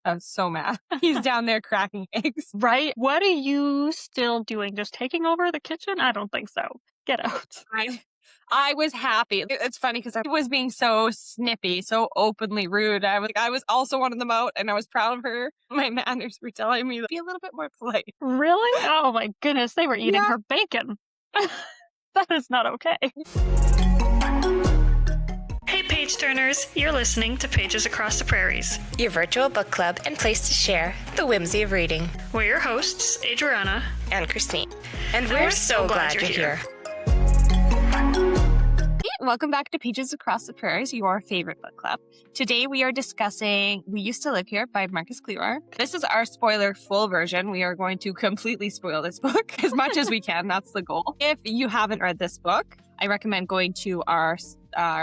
I was so mad. He's down there cracking eggs. Right? What are you still doing? Just taking over the kitchen? I don't think so. Get out. I was happy. It's funny because I was being so snippy, so openly rude. I was also one of them out, and I was proud of her. My manners were telling me to be a little bit more polite. Really? Oh my goodness, they were eating her bacon. That is not okay. Hey page turners, you're listening to Pages Across the Prairies, your virtual book club and place to share the whimsy of reading. We're your hosts, Adriana and Christine. And we're so glad you're here. Welcome back to Pages Across the Prairies, your favorite book club. Today we are discussing We Used to Live Here by Marcus Klevar. This is our spoiler full version. We are going to completely spoil this book as much as we can. That's the goal. If you haven't read this book, I recommend going to our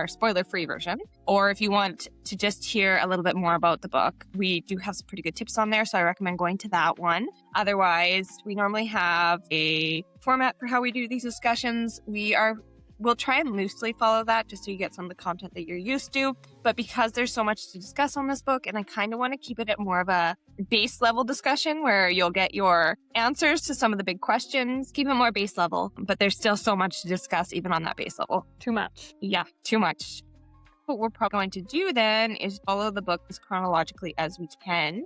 spoiler-free version. Or if you want to just hear a little bit more about the book, we do have some pretty good tips on there, so I recommend going to that one. Otherwise, we normally have a format for how we do these discussions. We'll try and loosely follow that just so you get some of the content that you're used to. But because there's so much to discuss on this book, and I kind of want to keep it at more of a base level discussion where you'll get your answers to some of the big questions, keep it more base level, but there's still so much to discuss even on that base level. Too much. Yeah, too much. What we're probably going to do then is follow the book as chronologically as we can.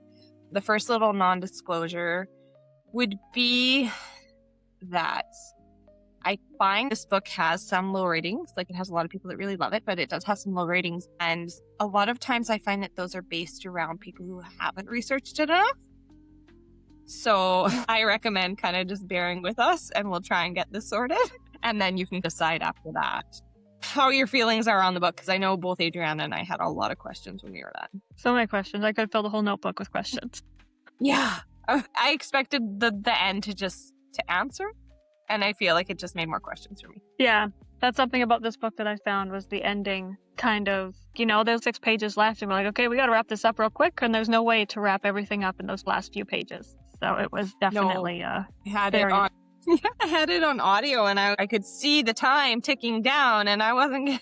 The first little non-disclosure would be that I find this book has some low ratings. Like, it has a lot of people that really love it, but it does have some low ratings. And a lot of times I find that those are based around people who haven't researched it enough. So I recommend kind of just bearing with us, and we'll try and get this sorted. And then you can decide after that how your feelings are on the book. Because I know both Adriana and I had a lot of questions when we were done. So many questions. I could fill the whole notebook with questions. Yeah. I expected the end to answer. And I feel like it just made more questions for me. Yeah, that's something about this book that I found was the ending kind of, there's 6 pages left and we're like, okay, we got to wrap this up real quick. And there's no way to wrap everything up in those last few pages. So it was definitely I had it on audio, and I could see the time ticking down, and I wasn't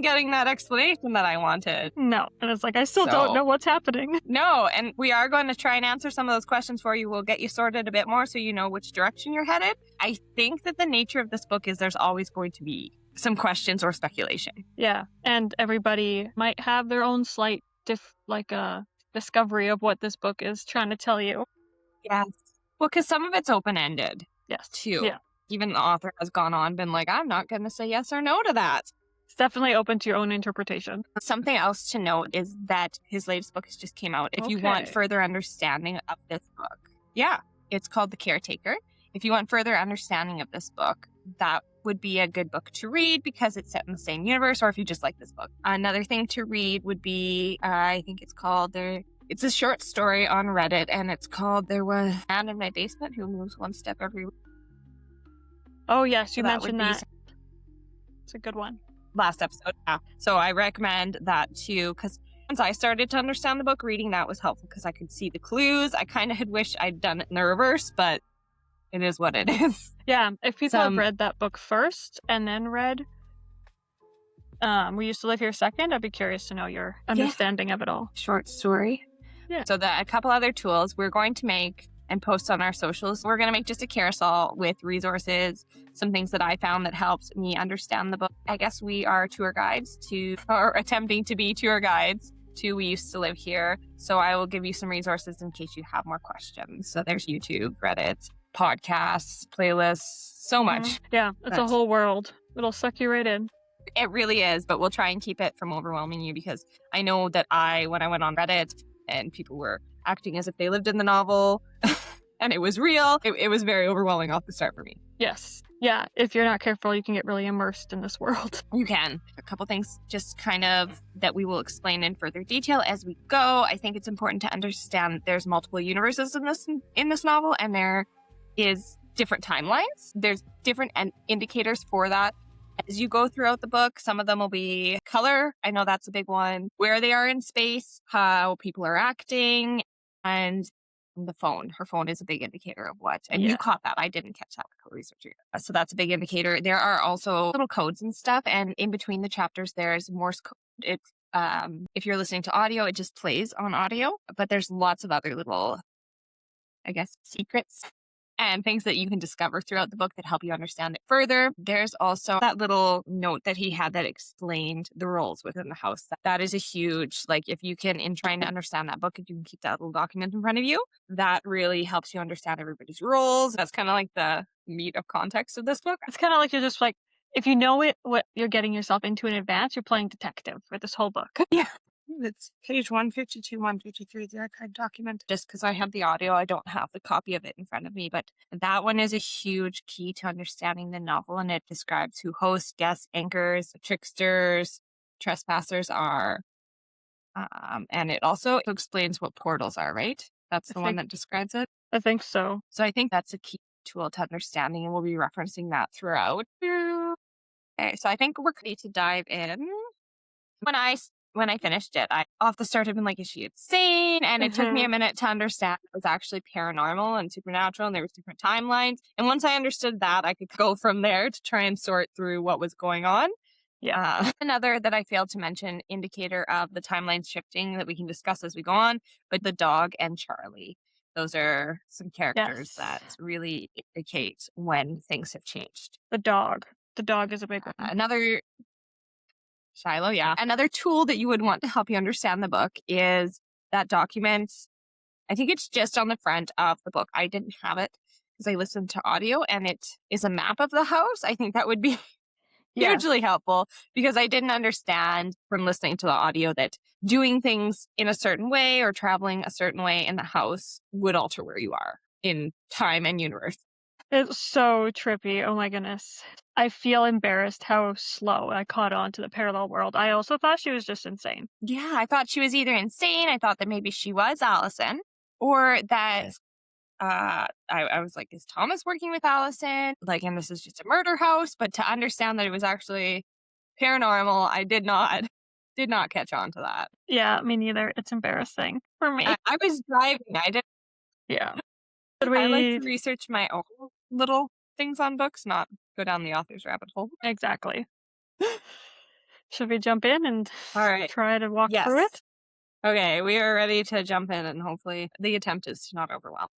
getting that explanation that I wanted. No. And it's like, I still don't know what's happening. No. And we are going to try and answer some of those questions for you. We'll get you sorted a bit more so you know which direction you're headed. I think that the nature of this book is there's always going to be some questions or speculation. Yeah. And everybody might have their own slight discovery of what this book is trying to tell you. Yes. Well, because some of it's open-ended. Yes. Too. Yeah. Even the author has gone on, been like, I'm not going to say yes or no to that. It's definitely open to your own interpretation. Something else to note is that his latest book has just came out. If you want further understanding of this book, it's called The Caretaker. If you want further understanding of this book, that would be a good book to read because it's set in the same universe, or if you just like this book. Another thing to read would be, I think it's called it's a short story on Reddit, and it's called There Was a Man in My Basement Who Moves One Step Every Week. Oh, yes, you mentioned that. It's a good one. Last episode. Yeah. So I recommend that too, because once I started to understand the book, reading that was helpful because I could see the clues. I kind of had wished I'd done it in the reverse, but it is what it is. Yeah. If people have read that book first and then read We Used to Live Here second, I'd be curious to know your understanding of it all. Short story. Yeah. So a couple other tools we're going to make and post on our socials. We're going to make just a carousel with resources, some things that I found that helped me understand the book. I guess we are attempting to be tour guides to We Used to Live Here. So I will give you some resources in case you have more questions. So there's YouTube, Reddit, podcasts, playlists, so much. Yeah, it's a whole world. It'll suck you right in. It really is, but we'll try and keep it from overwhelming you because I know that when I went on Reddit and people were acting as if they lived in the novel and it was real, it was very overwhelming off the start for me. Yes. Yeah, if you're not careful, you can get really immersed in this world. You can. A couple things just kind of that we will explain in further detail as we go. I think it's important to understand there's multiple universes in this novel, and there is different timelines. There's different indicators for that. As you go throughout the book, some of them will be color. I know that's a big one. Where they are in space, how people are acting, and the phone. Her phone is a big indicator of what. And you caught that. I didn't catch that with co-researcher. So that's a big indicator. There are also little codes and stuff. And in between the chapters, there's Morse code. It's If you're listening to audio, it just plays on audio, but there's lots of other little, I guess, secrets and things that you can discover throughout the book that help you understand it further. There's also that little note that he had that explained the roles within the house. That is a huge, like, if you can, in trying to understand that book, if you can keep that little document in front of you, that really helps you understand everybody's roles. That's kind of like the meat of context of this book. It's kind of like you're just like, if you know what you're getting yourself into in advance, you're playing detective for this whole book. Yeah. It's page 152, 153, the archive document. Just because I have the audio, I don't have the copy of it in front of me. But that one is a huge key to understanding the novel. And it describes who hosts, guests, anchors, tricksters, trespassers are. And it also explains what portals are, right? That's the one that describes it. I think so. So I think that's a key tool to understanding, and we'll be referencing that throughout. Okay, so I think we're ready to dive in. When I finished it, I off the start had been like, is she insane? And it took me a minute to understand it was actually paranormal and supernatural, and there was different timelines. And once I understood that, I could go from there to try and sort through what was going on. Yeah. Another that I failed to mention, indicator of the timeline shifting that we can discuss as we go on, but the dog and Charlie. Those are some characters that really indicate when things have changed. The dog. The dog is a big one. Another Shiloh, yeah. Another tool that you would want to help you understand the book is that document. I think it's just on the front of the book. I didn't have it because I listened to audio, and it is a map of the house. I think that would be hugely helpful because I didn't understand from listening to the audio that doing things in a certain way or traveling a certain way in the house would alter where you are in time and universe. It's so trippy. Oh my goodness. I feel embarrassed how slow I caught on to the parallel world. I also thought she was just insane. Yeah, I thought she was either insane. I thought that maybe she was Allison, or that I was like, is Thomas working with Allison? Like, and this is just a murder house. But to understand that it was actually paranormal, I did not catch on to that. Yeah, me neither. It's embarrassing for me. I was driving. I didn't. Yeah. I like to research my own little things on books, not go down the author's rabbit hole. Exactly. Should we jump in and try to walk through it? Okay, we are ready to jump in, and hopefully the attempt is to not overwhelm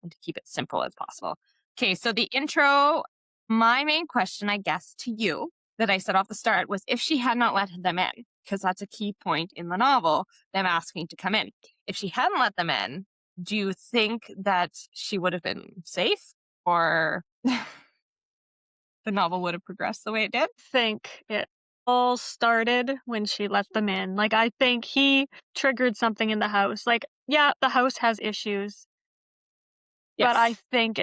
and to keep it simple as possible. Okay, so the intro, my main question, I guess, to you that I said off the start was if she had not let them in, because that's a key point in the novel, them asking to come in. If she hadn't let them in, do you think that she would have been safe, or the novel would have progressed the way it did? I think it all started when she let them in. Like, I think he triggered something in the house. Like, yeah, the house has issues, but I think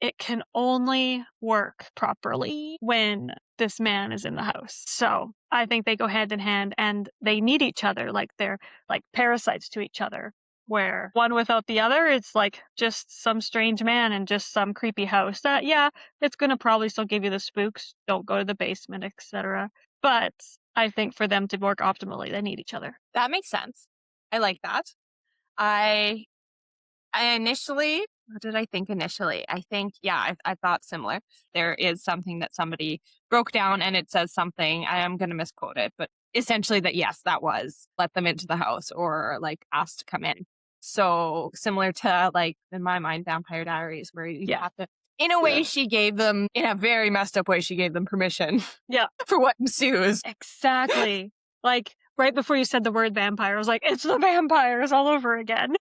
it can only work properly when this man is in the house. So I think they go hand in hand, and they need each other. Like, they're like parasites to each other, where one without the other, it's like just some strange man and just some creepy house that, yeah, it's going to probably still give you the spooks. Don't go to the basement, etc. But I think for them to work optimally, they need each other. That makes sense. I like that. I initially, what did I think initially? I think, I thought similar. There is something that somebody broke down, and it says something, I am going to misquote it, but essentially that, yes, that was let them into the house or like asked to come in. So similar to, like, in my mind, Vampire Diaries, where you have to, in a way, she gave them, in a very messed up way, she gave them permission for what ensues. Exactly. Like, right before you said the word vampire, I was like, it's the vampires all over again.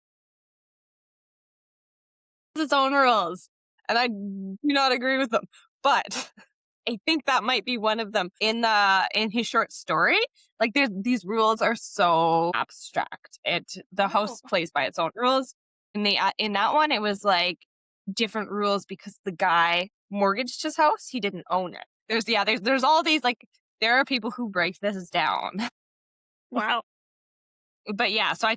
Its own rules, and I do not agree with them, but I think that might be one of them in his short story. Like, these rules are so abstract. The house plays by its own rules. In that one, it was like different rules because the guy mortgaged his house. He didn't own it. There's all these, like, there are people who break this down. Wow. But yeah, so I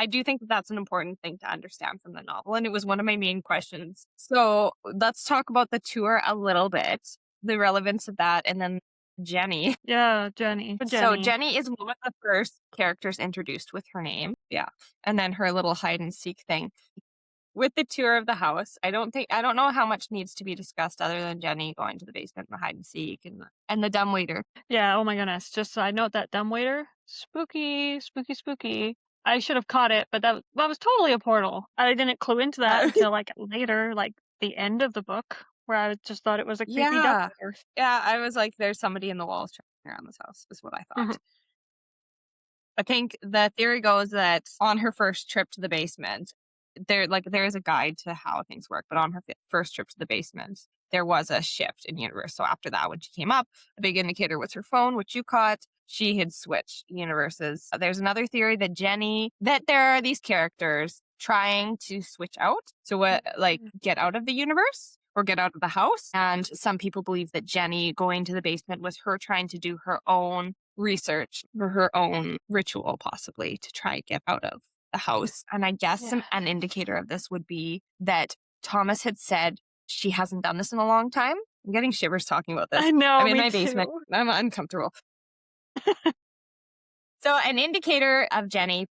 do think that that's an important thing to understand from the novel. And it was one of my main questions. So let's talk about the tour a little bit, the relevance of that, and then Jenny. Yeah, Jenny. So Jenny is one of the first characters introduced with her name. Yeah. And then her little hide and seek thing. With the tour of the house, I don't know how much needs to be discussed other than Jenny going to the basement and the hide and seek and the dumbwaiter. Yeah, oh my goodness. Just side note, that dumbwaiter, spooky, spooky, spooky. I should have caught it, but that was totally a portal. I didn't clue into that until like later, like the end of the book, where I just thought it was a creepy Yeah. duckworth. Yeah, I was like, there's somebody in the walls trying around this house, is what I thought. Mhm. I think the theory goes that on her first trip to the basement, there is a guide to how things work, but on her first trip to the basement, there was a shift in universe. So after that, when she came up, a big indicator was her phone, which you caught. She had switched universes. There's another theory that there are these characters trying to switch out. So what, like, get out of the universe or get out of the house. And some people believe that Jenny going to the basement was her trying to do her own research for her own ritual, possibly to try to get out of the house. And I guess an indicator of this would be that Thomas had said she hasn't done this in a long time. I'm getting shivers talking about this. I know. I'm in me my basement. too. I'm uncomfortable. So an indicator of Jenny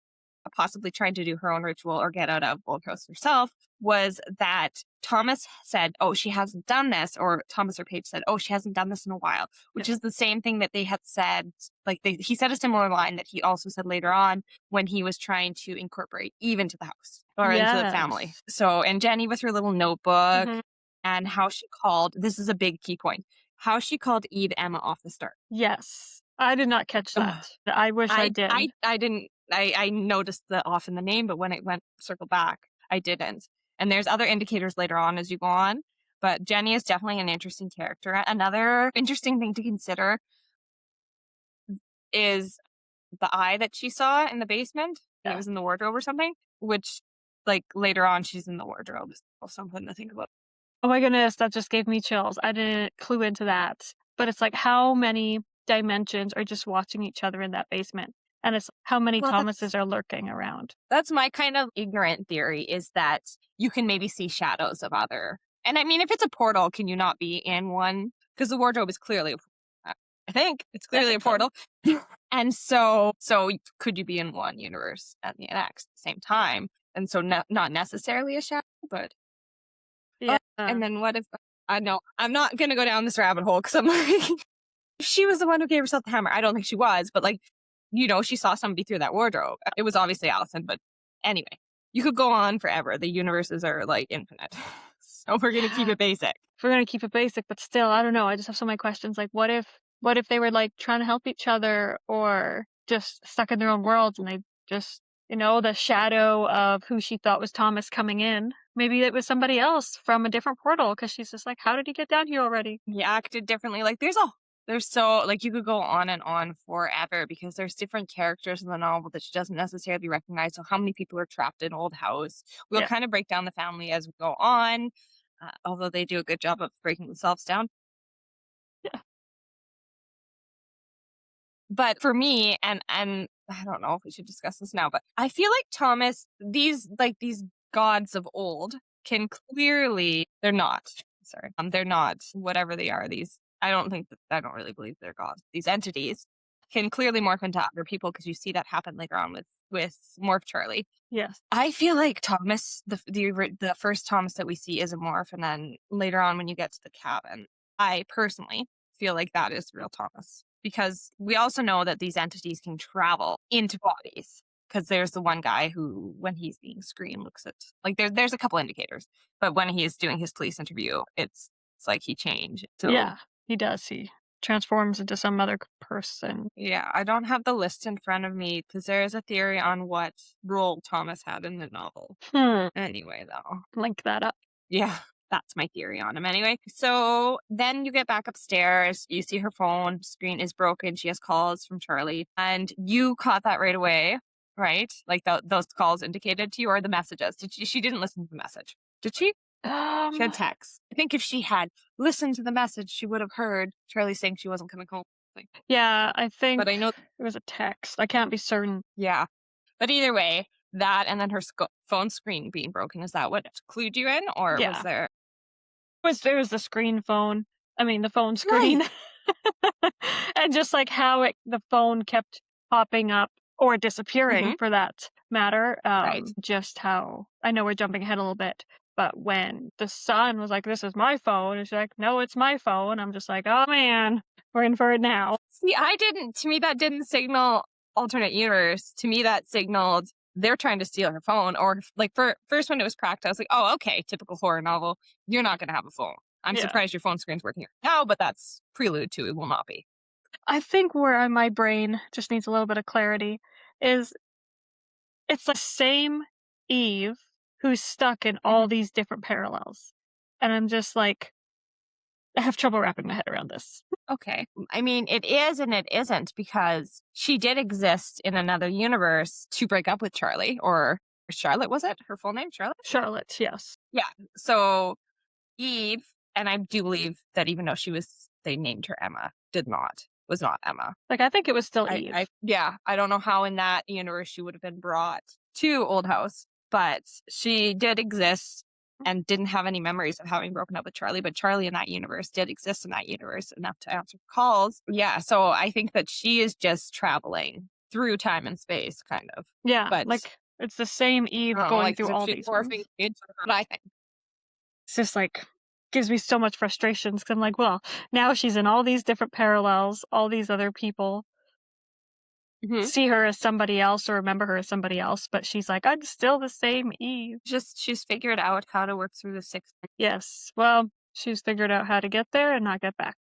possibly trying to do her own ritual or get out of Gold Coast herself was that Thomas said, oh, she hasn't done this, or Thomas or Paige said, oh, she hasn't done this in a while, which is the same thing that they had said. Like he said a similar line that he also said later on when he was trying to incorporate Eve into the house or into the family. So, and Jenny with her little notebook and how she called, this is a big key point, how she called Eve Emma off the start. Yes. I did not catch that. I wish I did. I didn't. I noticed the off in the name, but when it went circle back, I didn't. And there's other indicators later on as you go on. But Jenny is definitely an interesting character. Another interesting thing to consider is the eye that she saw in the basement. Yeah. It was in the wardrobe or something, which like later on she's in the wardrobe. So something to think about. Oh my goodness, that just gave me chills. I didn't clue into that. But it's like how many dimensions are just watching each other in that basement? And it's how many Thomases are lurking around. That's my kind of ignorant theory, is that you can maybe see shadows of other. And I mean, if it's a portal, can you not be in one? Because the wardrobe is clearly, I think it's clearly a portal. And so could you be in one universe and the next at the same time? And so not necessarily a shadow, but. Yeah. And then what if, I know, I'm not going to go down this rabbit hole because I'm like, she was the one who gave herself the hammer. I don't think she was, but like, you know, she saw somebody through that wardrobe. It was obviously Allison, but anyway, you could go on forever. The universes are like infinite. So we're going to keep it basic. We're going to keep it basic, but still, I don't know. I just have so many questions. Like, what if they were like trying to help each other or just stuck in their own worlds and they just, you know, the shadow of who she thought was Thomas coming in. Maybe it was somebody else from a different portal because she's just like, how did he get down here already? He acted differently. Like there's so, like, you could go on and on forever because there's different characters in the novel that she doesn't necessarily recognize. So how many people are trapped in Old House? We'll kind of break down the family as we go on, although they do a good job of breaking themselves down. Yeah. But for me, and I don't know if we should discuss this now, but I feel like Thomas, these gods of old can clearly, they're not whatever they are. I don't really believe they're gods. These entities can clearly morph into other people because you see that happen later on with Morph Charlie. Yes. I feel like Thomas, the first Thomas that we see is a morph, and then later on when you get to the cabin, I personally feel like that is real Thomas. Because we also know that these entities can travel into bodies. Because there's the one guy who, when he's being screened, looks at, like, there's a couple indicators. But when he's doing his police interview, it's like he changed. So, yeah, he does. He transforms into some other person. Yeah, I don't have the list in front of me because there is a theory on what role Thomas had in the novel. Anyway, though. Link that up. Yeah. That's my theory on him anyway. So then you get back upstairs. You see her phone screen is broken. She has calls from Charlie. And you caught that right away, right? Like those calls indicated to you, or the messages. She didn't listen to the message. Did she? She had text. I think if she had listened to the message, she would have heard Charlie saying she wasn't coming home. Yeah, I think but I know it was a text. I can't be certain. Yeah. But either way, that and then her phone screen being broken, is that what clued you in? Or was there... There was the screen phone. I mean, the phone screen. Right. And just like how the phone kept popping up or disappearing for that matter. Right. Just how, I know we're jumping ahead a little bit, but when the son was like, this is my phone, and she's like, no, it's my phone. I'm just like, oh man, we're in for it now. See, to me, that didn't signal alternate universe, to me that signaled they're trying to steal her phone. Or like first when it was cracked, I was like, oh, okay, typical horror novel. You're not going to have a phone. I'm Yeah. surprised your phone screen's working now, but that's prelude to it will not be. I think where my brain just needs a little bit of clarity is it's the same Eve who's stuck in all these different parallels. And I'm just like, I have trouble wrapping my head around this. Okay. I mean, it is and it isn't, because she did exist in another universe to break up with Charlie, or Charlotte, was it? Her full name, Charlotte? Charlotte, yes. Yeah. So Eve, and I do believe that even though they named her Emma, was not Emma. Like, I think it was still Eve. I don't know how in that universe she would have been brought to Old House, but she did exist and didn't have any memories of having broken up with Charlie, but Charlie in that universe did exist in that universe enough to answer calls. Yeah, so I think that she is just traveling through time and space, kind of. Yeah, But like, it's the same Eve going through all these ones. I think. It's just like, gives me so much frustration because I'm like, well, now she's in all these different parallels, all these other people see her as somebody else or remember her as somebody else, but she's like, I'm still the same Eve. She's figured out how to work through the six. Yes, well, she's figured out how to get there and not get back.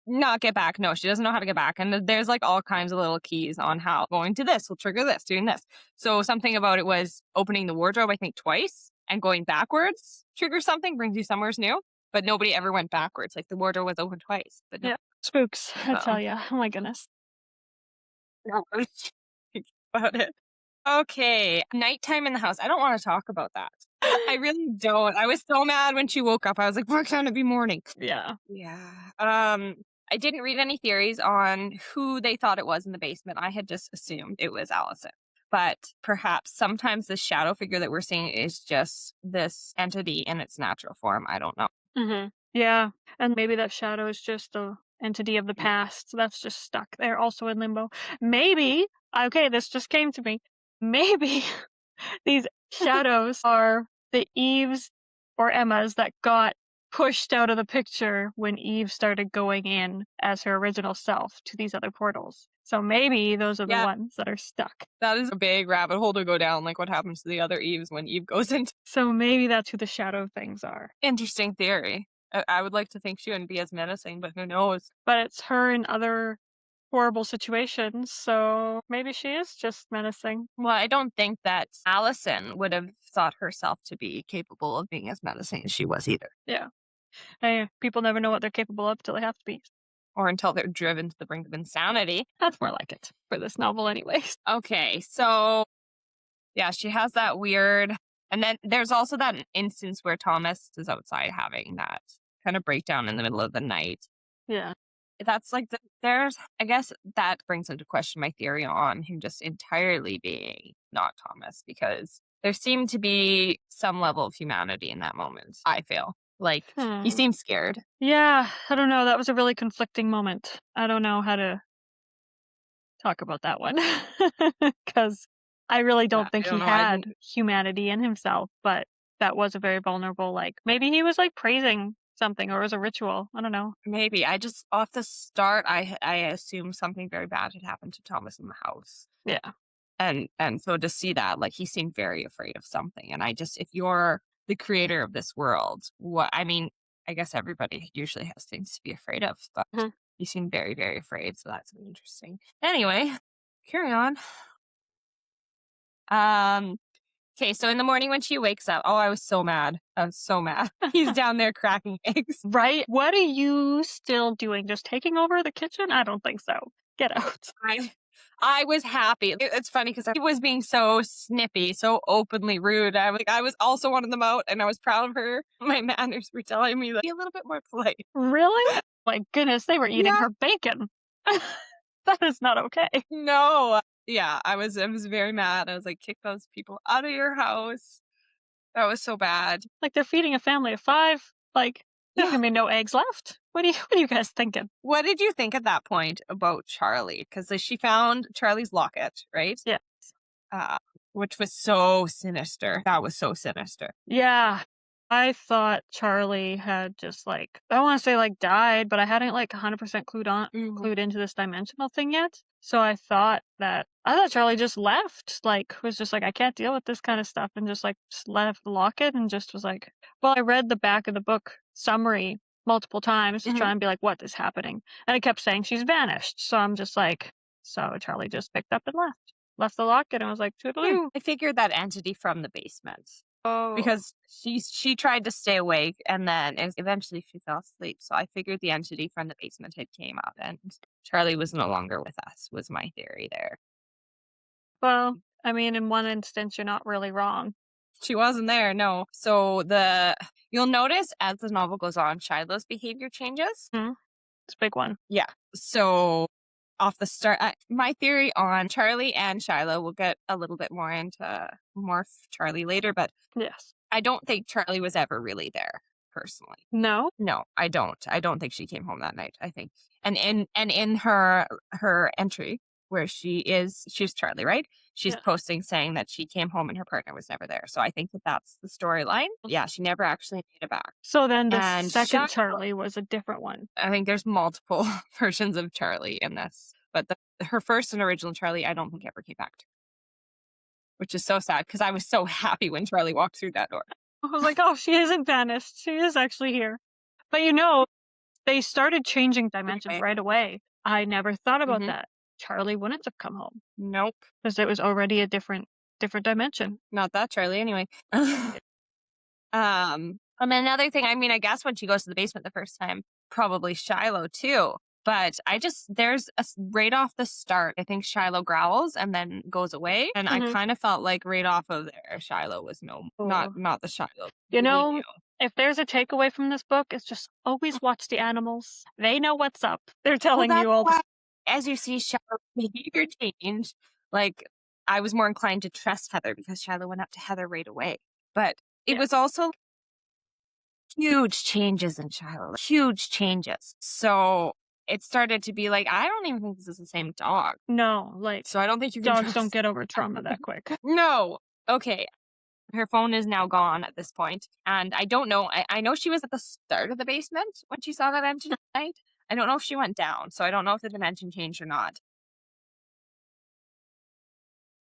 Not get back. No, she doesn't know how to get back. And there's like all kinds of little keys on how going to this will trigger this, doing this. So something about it was opening the wardrobe, I think, twice, and going backwards triggers something, brings you somewhere new. But nobody ever went backwards. Like the wardrobe was open twice. But no. Yeah, spooks, I tell ya. Oh my goodness. No, about it. Okay, nighttime in the house. I don't want to talk about that. I really don't. I was so mad when she woke up. I was like, why can't it be morning? Yeah. Yeah. I didn't read any theories on who they thought it was in the basement. I had just assumed it was Allison. But perhaps sometimes the shadow figure that we're seeing is just this entity in its natural form. I don't know. Mm-hmm. Yeah, and maybe that shadow is just the entity of the past that's just stuck there, also in limbo. Maybe, okay, this just came to me. Maybe these shadows are the Eves or Emmas that got pushed out of the picture when Eve started going in as her original self to these other portals. So maybe those are the ones that are stuck. That is a big rabbit hole to go down, like what happens to the other Eves when Eve goes into. So maybe that's who the shadow things are. Interesting theory. I would like to think she wouldn't be as menacing, but who knows? But it's her in other horrible situations, so maybe she is just menacing. Well, I don't think that Allison would have thought herself to be capable of being as menacing as she was either. Yeah. Hey, people never know what they're capable of till they have to be. Or until they're driven to the brink of insanity. That's more like it for this novel anyways. Okay, so yeah, she has that weird. And then there's also that instance where Thomas is outside having that kind of breakdown in the middle of the night. Yeah. That's like, I guess that brings into question my theory on him just entirely being not Thomas, because there seemed to be some level of humanity in that moment, I feel. Like, he seemed scared. Yeah, I don't know. That was a really conflicting moment. I don't know how to talk about that one. Because I really don't think he had humanity in himself, but that was a very vulnerable, like, maybe he was like praising something or it was a ritual. I don't know. Maybe. I just, off the start, I assumed something very bad had happened to Thomas in the house. Yeah. And so to see that, like, he seemed very afraid of something. And if you're the creator of this world, I guess everybody usually has things to be afraid of, but he seemed very, very afraid. So that's interesting. Anyway, carry on. Okay, so in the morning when she wakes up, I was so mad. He's down there cracking eggs. Right? What are you still doing? Just taking over the kitchen? I don't think so. Get out. I was happy. It's funny because he was being so snippy, so openly rude. I was also wanting them out, and I was proud of her. My manners were telling me to be a little bit more polite. Really? My goodness, they were eating her bacon. That is not okay. No. Yeah, I was very mad. I was like, kick those people out of your house. That was so bad. Like, they're feeding a family of 5. Like, there's gonna be no eggs left. What are you guys thinking? What did you think at that point about Charlie? Because she found Charlie's locket, right? Yes. Which was so sinister. That was so sinister. Yeah. I thought Charlie had just like, I don't want to say like died, but I hadn't like 100% clued into this dimensional thing yet. So I thought Charlie just left, like was just like, I can't deal with this kind of stuff, and just like just left the locket and just was like, well, I read the back of the book summary multiple times to try and be like, what is happening? And it kept saying she's vanished. So I'm just like, so Charlie just picked up and left the locket, and was like, toodaloo. I figured that entity from the basement. Oh, Because she tried to stay awake and then eventually she fell asleep. So I figured the entity from the basement had came up and Charlie was no longer with us, was my theory there. well, I mean, in one instance, you're not really wrong. She wasn't there, no. So you'll notice as the novel goes on, Shiloh's behavior changes. It's a big one. Yeah. So off the start, my theory on Charlie and Shiloh, we'll get a little bit more into more Charlie later, but Yes. I don't think Charlie was ever really there, personally. No? No, I don't. I don't think she came home that night, I think. And in her entry where she's Charlie, right? She's Yeah. posting saying that she came home and her partner was never there. So I think that's the storyline. Yeah, she never actually made it back. So then the And second Shiloh- Charlie was a different one. I think there's multiple versions of Charlie in this. But her first and original Charlie, I don't think ever came back to her. Which is so sad because I was so happy when Charlie walked through that door. I was like, oh, she isn't vanished. She is actually here. But they started changing dimensions Okay. right away. I never thought about Mhm. that. Charlie wouldn't have come home Nope. because it was already a different dimension. Not that Charlie, anyway. Another thing, I mean, I guess when she goes to the basement the first time, probably Shiloh too. But there's right off the start, I think Shiloh growls and then goes away. And I kind of felt like right off of there, Shiloh was not the Shiloh. You we know, knew. if there's a takeaway from this book, it's just always watch the animals. They know what's up. They're telling Well, you all that's the why, as you see Shiloh's behavior change, like I was more inclined to trust Heather because Shiloh went up to Heather right away. But it was also huge changes in Shiloh, huge changes. So it started to be like, I don't even think this is the same dog. No, like So I don't think you can dogs trust- don't get over trauma that quick. No. Okay. Her phone is now gone at this point. And I don't know. I know she was at the start of the basement when she saw that entity night. I don't know if she went down. So I don't know if the dimension changed or not.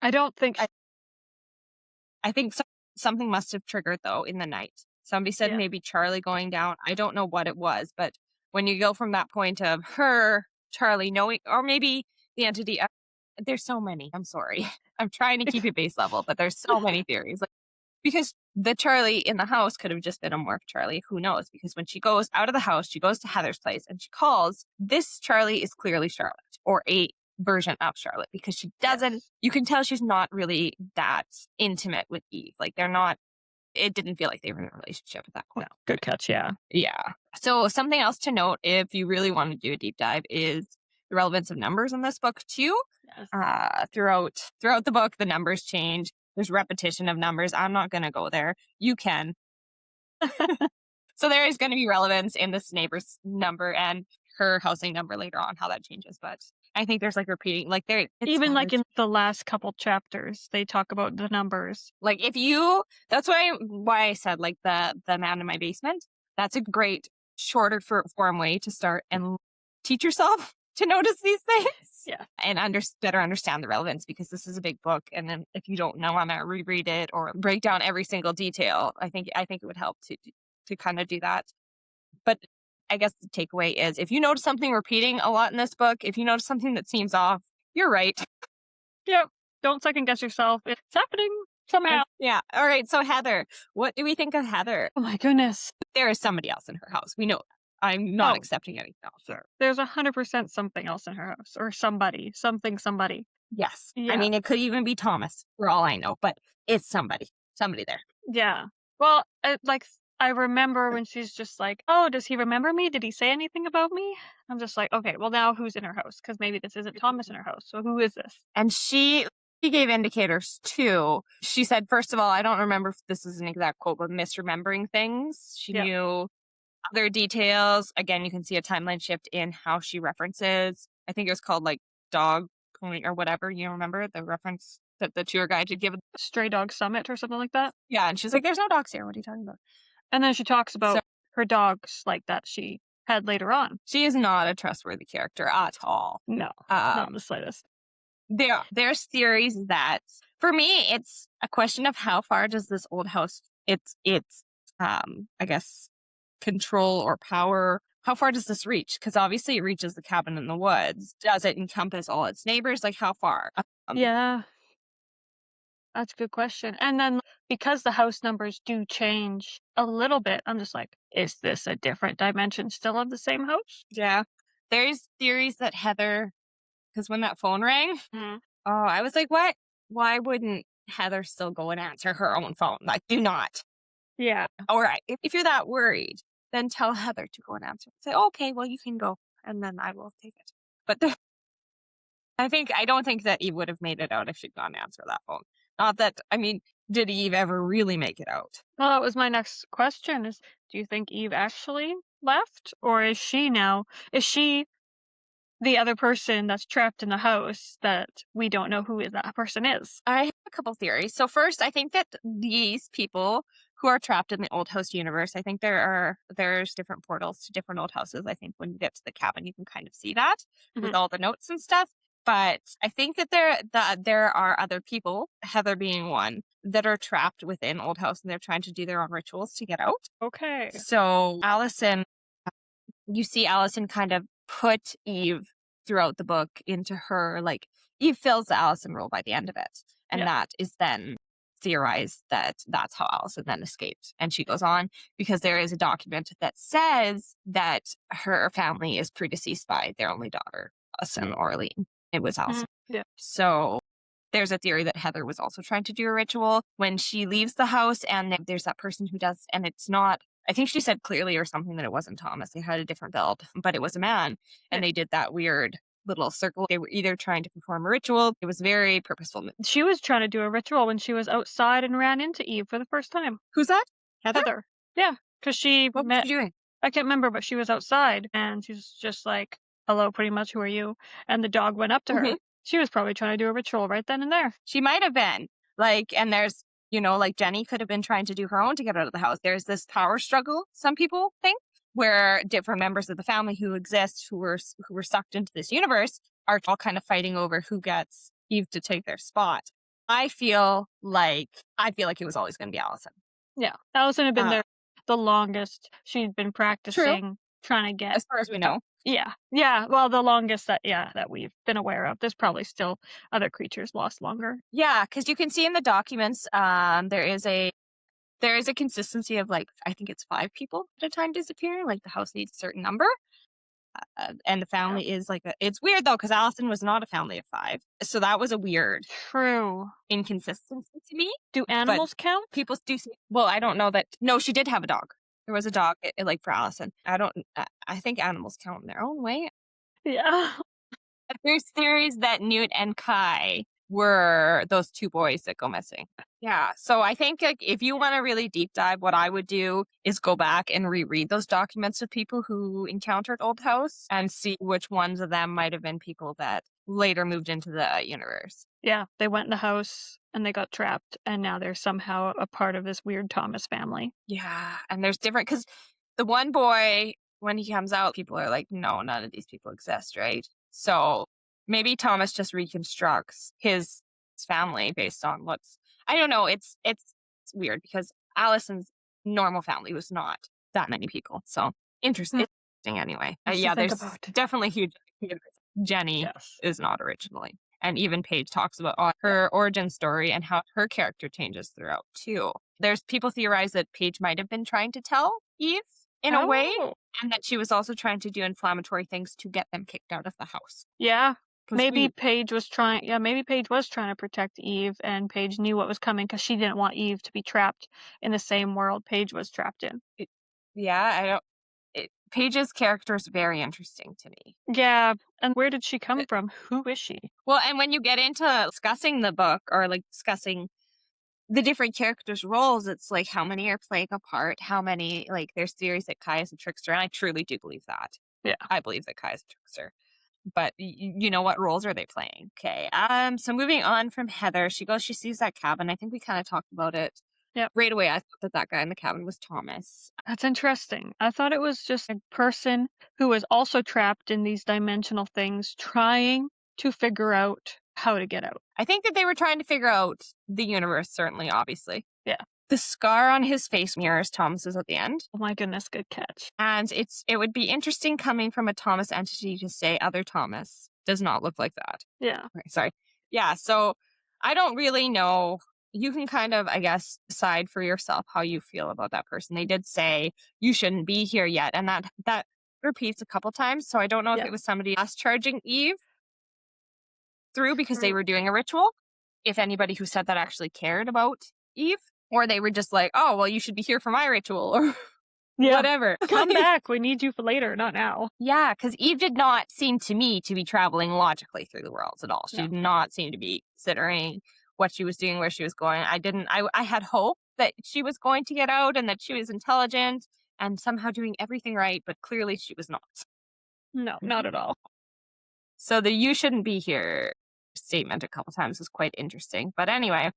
I don't think. I think something must have triggered, though, in the night. Somebody said maybe Charlie going down. I don't know what it was. But when you go from that point of her, Charlie knowing, or maybe the entity, there's so many. I'm sorry. I'm trying to keep it base level, but there's so many theories. Because the Charlie in the house could have just been a morph Charlie. Who knows? Because when she goes out of the house, she goes to Heather's place and she calls. This Charlie is clearly Charlotte, or a version of Charlotte, because she doesn't, you can tell she's not really that intimate with Eve. Like it didn't feel like they were in a relationship at that point. No. Good catch, yeah. Yeah. So something else to note, if you really want to do a deep dive, is the relevance of numbers in this book too. Yes. Throughout the book, the numbers change. There's repetition of numbers. I'm not going to go there. You can. So there is going to be relevance in this neighbor's number and her housing number later on, how that changes. But I think there's like repeating, like there, even like in the last couple chapters, they talk about the numbers. Like that's why I said like the man in my basement. That's a great shorter form way to start and teach yourself to notice these things. Yeah. And better understand the relevance, because this is a big book. And then if you don't know, I'm going to reread it or break down every single detail. I think it would help to kind of do that. But I guess the takeaway is, if you notice something repeating a lot in this book, if you notice something that seems off, you're right. Yep. Don't second guess yourself. It's happening somehow. Yeah. All right. So Heather, what do we think of Heather? Oh my goodness. There is somebody else in her house. We know that. I'm not accepting anything else. Sure. There's 100% something else in her house, or somebody. Yes. Yeah. I mean, it could even be Thomas, for all I know, but it's somebody there. Yeah. Well, I remember when she's just like, oh, does he remember me? Did he say anything about me? I'm just like, okay, well now who's in her house? Because maybe this isn't Thomas in her house. So who is this? And she gave indicators too. She said, first of all, I don't remember if this is an exact quote, but misremembering things. She knew other details. Again, you can see a timeline shift in how she references. I think it was called like dog or whatever. You remember the reference that the tour guide had given? Stray Dog Summit or something like that? Yeah. And she's like, there's no dogs here. What are you talking about? And then she talks about So her dogs like that she had later on. she is not a trustworthy character at all. No, not Um, the slightest. there's theories that for me it's a question of how far does this old house it's I guess control or power, how far does this reach? Because obviously it reaches the cabin in the woods. Does it encompass all its neighbors? Like how far? Yeah, that's a good question. And then because the house numbers do change a little bit, I'm just like, is this a different dimension still of the same house? Yeah. There's theories that Heather, because when that phone rang, Mhm. oh, I was like, what? Why wouldn't Heather still go and answer her own phone? Like, do not. Yeah. All right. If you're that worried, then tell Heather to go and answer. Say, okay, well, you can go, and then I will take it. But I don't think that Eve would have made it out if she'd gone to answer that phone. Not that, I mean, did Eve ever really make it out? Well, that was my next question is, do you think Eve actually left? Or is she the other person that's trapped in the house that we don't know who that person is? I have a couple theories. So first, I think that these people who are trapped in the old house universe, I think there's different portals to different old houses. I think when you get to the cabin, you can kind of see that with Mhm. all the notes and stuff. But I think that there are other people, Heather being one, that are trapped within old house and they're trying to do their own rituals to get out. Okay. So Allison, you see Allison kind of put Eve throughout the book into her, like, Eve fills the Allison role by the end of it. And Yeah. that is then theorized that that's how Allison then escaped. And she goes on because there is a document that says that her family is predeceased by their only daughter, Allison Orlean. It was Mhm. Allison. Yeah. So there's a theory that Heather was also trying to do a ritual when she leaves the house, and then there's that person who does, and it's not, I think she said clearly or something that it wasn't Thomas. They had a different build, but it was a man, and they did that weird little circle. They were either trying to perform a ritual. It was very purposeful. She was trying to do a ritual when she was outside and ran into Eve for the first time. Who's that? Heather? Heather. Yeah, because she What was met, she doing? I can't remember, but she was outside and she's just like, hello, pretty much, who are you? And the dog went up to her. Mhm. She was probably trying to do a ritual right then and there. She might have been. Like, and there's, like Jenny could have been trying to do her own to get out of the house. There's this power struggle, some people think, where different members of the family who exist, who were sucked into this universe, are all kind of fighting over who gets Eve to take their spot. I feel like it was always going to be Allison. Yeah, Allison had been Uh, there the longest. She'd been practicing, trying to get. As far as we know. Yeah. Well, the longest that we've been aware of. There's probably still other creatures lost longer. Yeah, because you can see in the documents, there is a consistency of, like, I think it's 5 people at a time disappearing. Like the house needs a certain number. And the family is like it's weird though, because Allison was not a family of 5. So that was a weird True. inconsistency to me. Do animals count? People do say, well, I don't know that. No, she did have a dog. There was a dog, like for Allison. I think animals count in their own way. Yeah. There's theories that Newt and Kai were those 2 boys that go missing. Yeah. So I think, like, if you want to really deep dive, what I would do is go back and reread those documents of people who encountered Old House and see which ones of them might have been people that later moved into the universe. Yeah, they went in the house and they got trapped, and now they're somehow a part of this weird Thomas family. Yeah. And there's different, because the one boy, when he comes out, people are like, no, none of these people exist, right? So maybe Thomas just reconstructs his family based on I don't know. It's weird because Allison's normal family was not that many people. So interesting anyway. Much to Yeah, think there's about. definitely huge. Jenny Yes. is not originally. And even Paige talks about her origin story and how her character changes throughout too. There's people theorize that Paige might have been trying to tell Eve in a way, Oh. and that she was also trying to do inflammatory things to get them kicked out of the house. Yeah. 'Cause Maybe Paige was trying. Yeah, maybe Paige was trying to protect Eve, and Paige knew what was coming because she didn't want Eve to be trapped in the same world Paige was trapped in. Yeah, Paige's character is very interesting to me. Yeah, and where did she come from? Who is she? Well, and when you get into discussing the book or like discussing the different characters' roles, it's like how many are playing a part, how many, like, there's theories that Kai is a trickster, and I truly do believe that. Yeah. I believe that Kai is a trickster. But you know, what roles are they playing? Okay. So moving on from Heather, she sees that cabin. I think we kind of talked about it Yep. Right away, I thought that guy in the cabin was Thomas. That's interesting. I thought it was just a person who was also trapped in these dimensional things trying to figure out how to get out. I think that they were trying to figure out the universe, certainly, obviously. Yeah. The scar on his face mirrors Thomas's at the end. Oh my goodness, good catch. And it would be interesting coming from a Thomas entity to say other Thomas does not look like that. Yeah. Okay, sorry. Yeah, so I don't really know. You can kind of, I guess, decide for yourself how you feel about that person. They did say you shouldn't be here yet. And that repeats a couple times. So I don't know if Yeah. it was somebody else charging Eve through because they True. were doing a ritual. If anybody who said that actually cared about Eve. Or they were just like, oh, well, you should be here for my ritual or Yeah. whatever. Come back. We need you for later, not now. Yeah, because Eve did not seem to me to be traveling logically through the worlds at all. She No. did not seem to be considering what she was doing, where she was going. I had hope that she was going to get out and that she was intelligent and somehow doing everything right, but clearly she was not. No, not at all. So the you shouldn't be here statement a couple times was quite interesting. But anyway,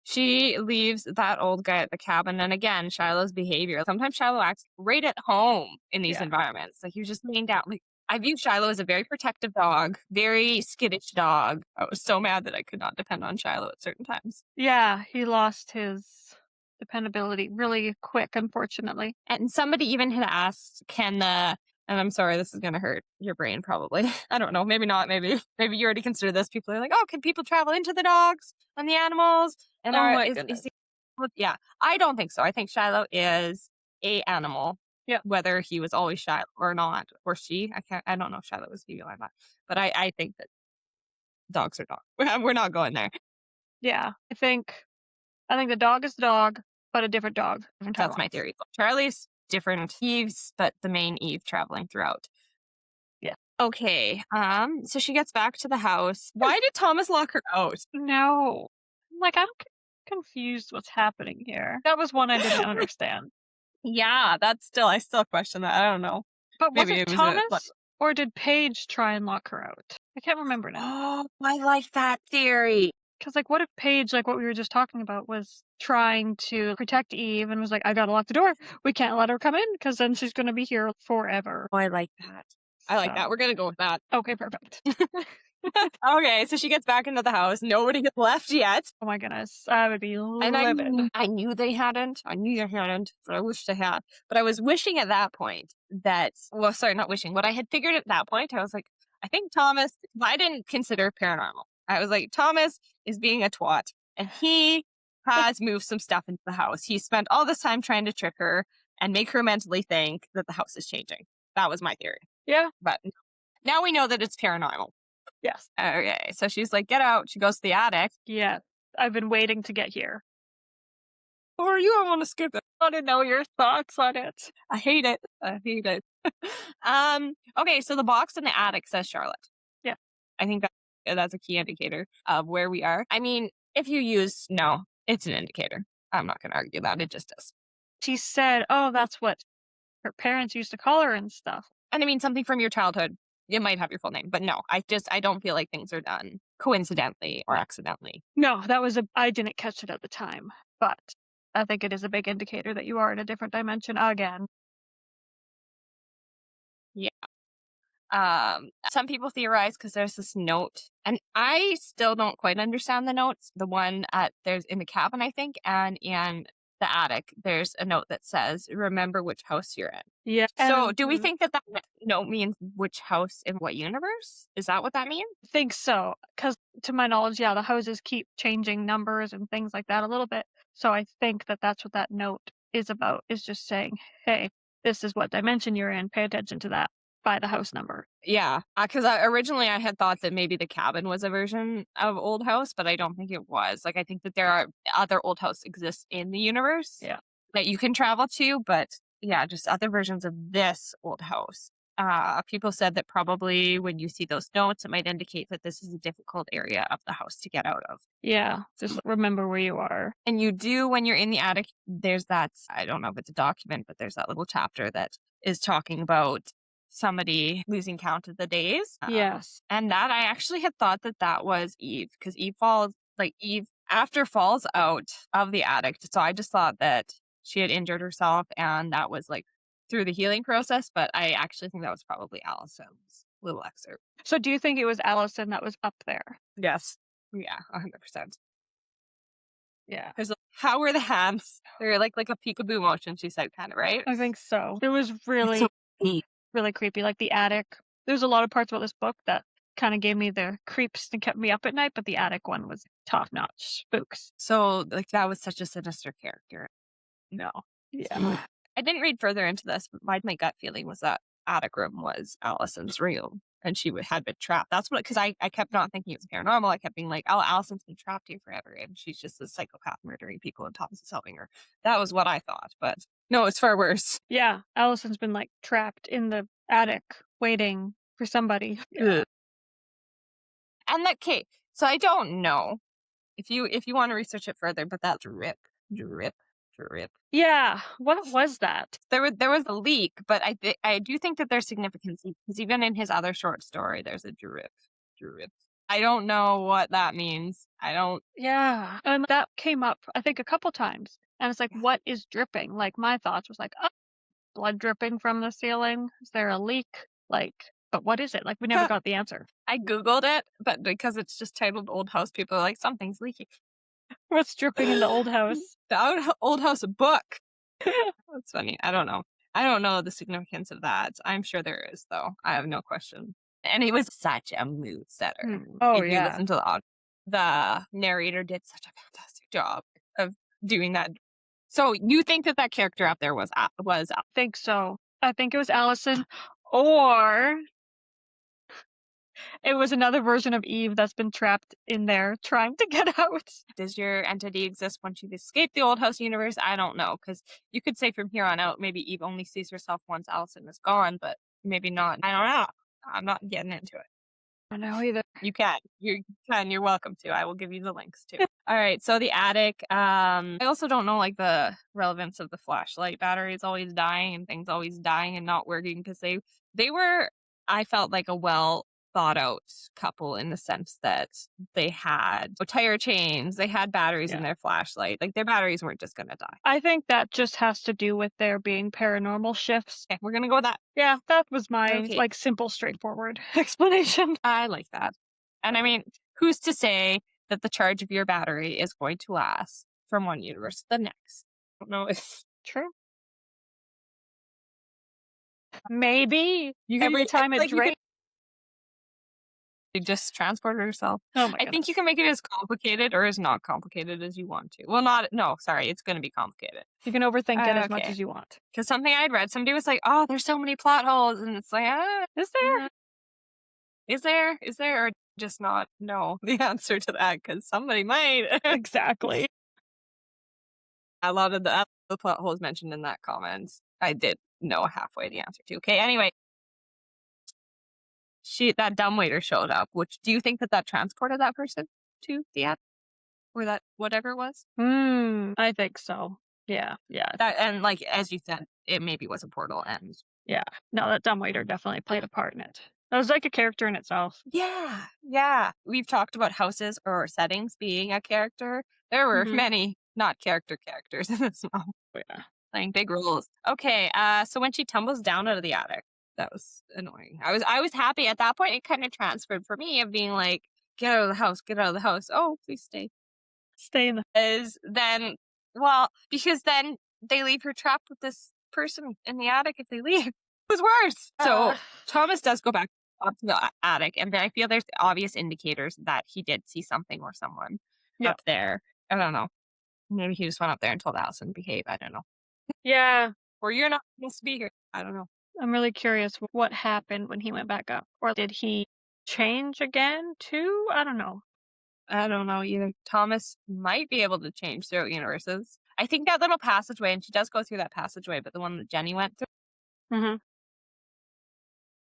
she leaves that old guy at the cabin. And again, Shiloh's behavior. Sometimes Shiloh acts right at home in these Yeah. environments. Like he was just laying down. Like I view Shiloh as a very protective dog, very skittish dog. I was so mad that I could not depend on Shiloh at certain times. Yeah, he lost his dependability really quick, unfortunately. And somebody even had asked, and I'm sorry, this is going to hurt your brain probably. I don't know. Maybe not. Maybe you already consider this. People are like, oh, can people travel into the dogs and the animals? And Oh my goodness. yeah, I don't think so. I think Shiloh is a animal. Yeah. Whether he was always Shiloh or not, or she. I don't know if Shiloh was female or not. But I think that dogs are dogs. We're not going there. Yeah, I think the dog is the dog, but a different dog. Different That's my timelines. theory. Charlie's different Eves, but the main Eve traveling throughout. Yeah. Okay. So she gets back to the house. Why did Thomas lock her out? No. Like, I'm confused what's happening here. That was one I didn't understand. Yeah, I still question that. I don't know. But was Maybe it it was Thomas or did Paige try and lock her out? I can't remember now. Oh, I like that theory. Because, like, what if Paige, like what we were just talking about, was trying to protect Eve and was like, I gotta lock the door. We can't let her come in because then she's going to be here forever. Oh, I like that. I like that. We're going to go with that. Okay, perfect. Okay, so she gets back into the house. Nobody has left yet. Oh my goodness. I would be livid. And I knew they hadn't. I knew they hadn't, but I wish they had. But I was wishing at that point that, well, sorry, not wishing. What I had figured at that point, I was like, I think Thomas, I didn't consider paranormal. I was like, Thomas is being a twat. And he has moved some stuff into the house. He spent all this time trying to trick her and make her mentally think that the house is changing. That was my theory. Yeah. But now we know that it's paranormal. Yes. Okay, so she's like, get out. She goes to the attic. Yeah. I've been waiting to get here. Or you don't want to skip it. I want to know your thoughts on it. I hate it. Okay, so the box in the attic says Charlotte. Yeah. I think that's a key indicator of where we are. I mean, if you use no, it's an indicator. I'm not going to argue that. It just is. She said, oh, that's what her parents used to call her and stuff. And I mean, something from your childhood. You might have your full name, but no, I don't feel like things are done coincidentally or accidentally. No, I didn't catch it at the time, but I think it is a big indicator that you are in a different dimension again. Yeah. Some people theorize because there's this note, and I still don't quite understand the notes. The one there's in the cabin, I think, and in the attic, there's a note that says, remember which house you're in. Yeah. So do we think that note means which house in what universe? Is that what that means? I think so, because to my knowledge, yeah, the houses keep changing numbers and things like that a little bit. So I think that that's what that note is about, is just saying, hey, this is what dimension you're in. Pay attention to that by the house number. Yeah, because originally I had thought that maybe the cabin was a version of Old House, but I don't think it was. Like, I think that there are other Old House exists in the universe that you can travel to, but yeah, just other versions of this Old House. People said that probably when you see those notes, it might indicate that this is a difficult area of the house to get out of. Yeah, just remember where you are. And you do, when you're in the attic, there's that, I don't know if it's a document, but there's that little chapter that is talking about somebody losing count of the days. Yes. And that I actually had thought that was Eve, because Eve after falls out of the attic. So I just thought that she had injured herself and that was like through the healing process, but I actually think that was probably Allison's little excerpt. So do you think it was Allison that was up there? Yes. Yeah, 100%. Yeah. There's how were the hands? They're like a peekaboo motion, she said, kind of, right? I think so. It was really, so neat. really creepy. Like the attic. There's a lot of parts about this book that kind of gave me the creeps and kept me up at night, but the attic one was top notch spooks. So like that was such a sinister character. No. Yeah. I didn't read further into this, but my gut feeling was that attic room was Allison's room and she had been trapped. That's what, because I kept not thinking it was paranormal. I kept being like, oh, Allison's been trapped here forever and she's just a psychopath murdering people and Thomas is helping her. That was what I thought, but no, it's far worse. Yeah. Allison's been like trapped in the attic waiting for somebody. Ugh. And that, okay, so I don't know if you want to research it further, but that drip. Yeah. What was that? There was a leak, but I do think that there's significance because even in his other short story, there's a drip. I don't know what that means. I don't. Yeah. And that came up, I think, a couple times. And it's like, what is dripping? Like, my thoughts was like, oh, blood dripping from the ceiling. Is there a leak? Like, but what is it? Like, we never got the answer. I Googled it, but because it's just titled Old House, people are like, something's leaking. What's dripping in the old house? The old house book. That's funny. I don't know. I don't know the significance of that. I'm sure there is, though. I have no question. And it was such a mood setter. Oh, if you listen to the narrator did such a fantastic job of doing that. So you think that character out there was I think so. I think it was Allison, or it was another version of Eve that's been trapped in there trying to get out. Does your entity exist once you've escaped the old house universe? I don't know, because you could say from here on out, maybe Eve only sees herself once Allison is gone, but maybe not. I don't know. I'm not getting into it. I don't know either. You can. You can. You're welcome to. I will give you the links too. All right. So the attic. I also don't know like the relevance of the flashlight batteries always dying and things always dying and not working because they were. I felt like a well thought out couple in the sense that they had tire chains, they had batteries in their flashlight. Like their batteries weren't just gonna die. I think that just has to do with there being paranormal shifts. Okay, we're gonna go with that. Yeah, that was my like simple, straightforward explanation. I like that. And I mean, who's to say that the charge of your battery is going to last from one universe to the next? I don't know if true. Maybe every time it drains. You just transport yourself. Oh my I think you can make it as complicated or as not complicated as you want to. Well, it's going to be complicated. You can overthink it as much as you want. Because something I'd read, somebody was like, oh, there's so many plot holes. And it's like, is there? Is there? Or just not know the answer to that because somebody might. Exactly. A lot of the plot holes mentioned in that comment, I did know halfway the answer to. Okay, anyway. That dumbwaiter showed up, which do you think that transported that person to the attic? Or that whatever it was? I think so. Yeah. That, and like, as you said, it maybe was a portal and. Yeah. No, that dumbwaiter definitely played a part in it. That was like a character in itself. Yeah. We've talked about houses or settings being a character. There were many not characters in this novel. Yeah. Playing big roles. Okay, so when she tumbles down out of the attic, that was annoying. I was happy at that point. It kind of transferred for me of being like, get out of the house. Oh, please stay. Stay in the... because then they leave her trapped with this person in the attic if they leave. It was worse. So Thomas does go back up to the attic, and I feel there's obvious indicators that he did see something or someone up there. I don't know. Maybe he just went up there and told Allison to behave. I don't know. Yeah. Or you're not supposed to be here. I don't know. I'm really curious what happened when he went back up. Or did he change again too? I don't know. I don't know either. Thomas might be able to change throughout universes. I think that little passageway, and she does go through that passageway, but the one that Jenny went through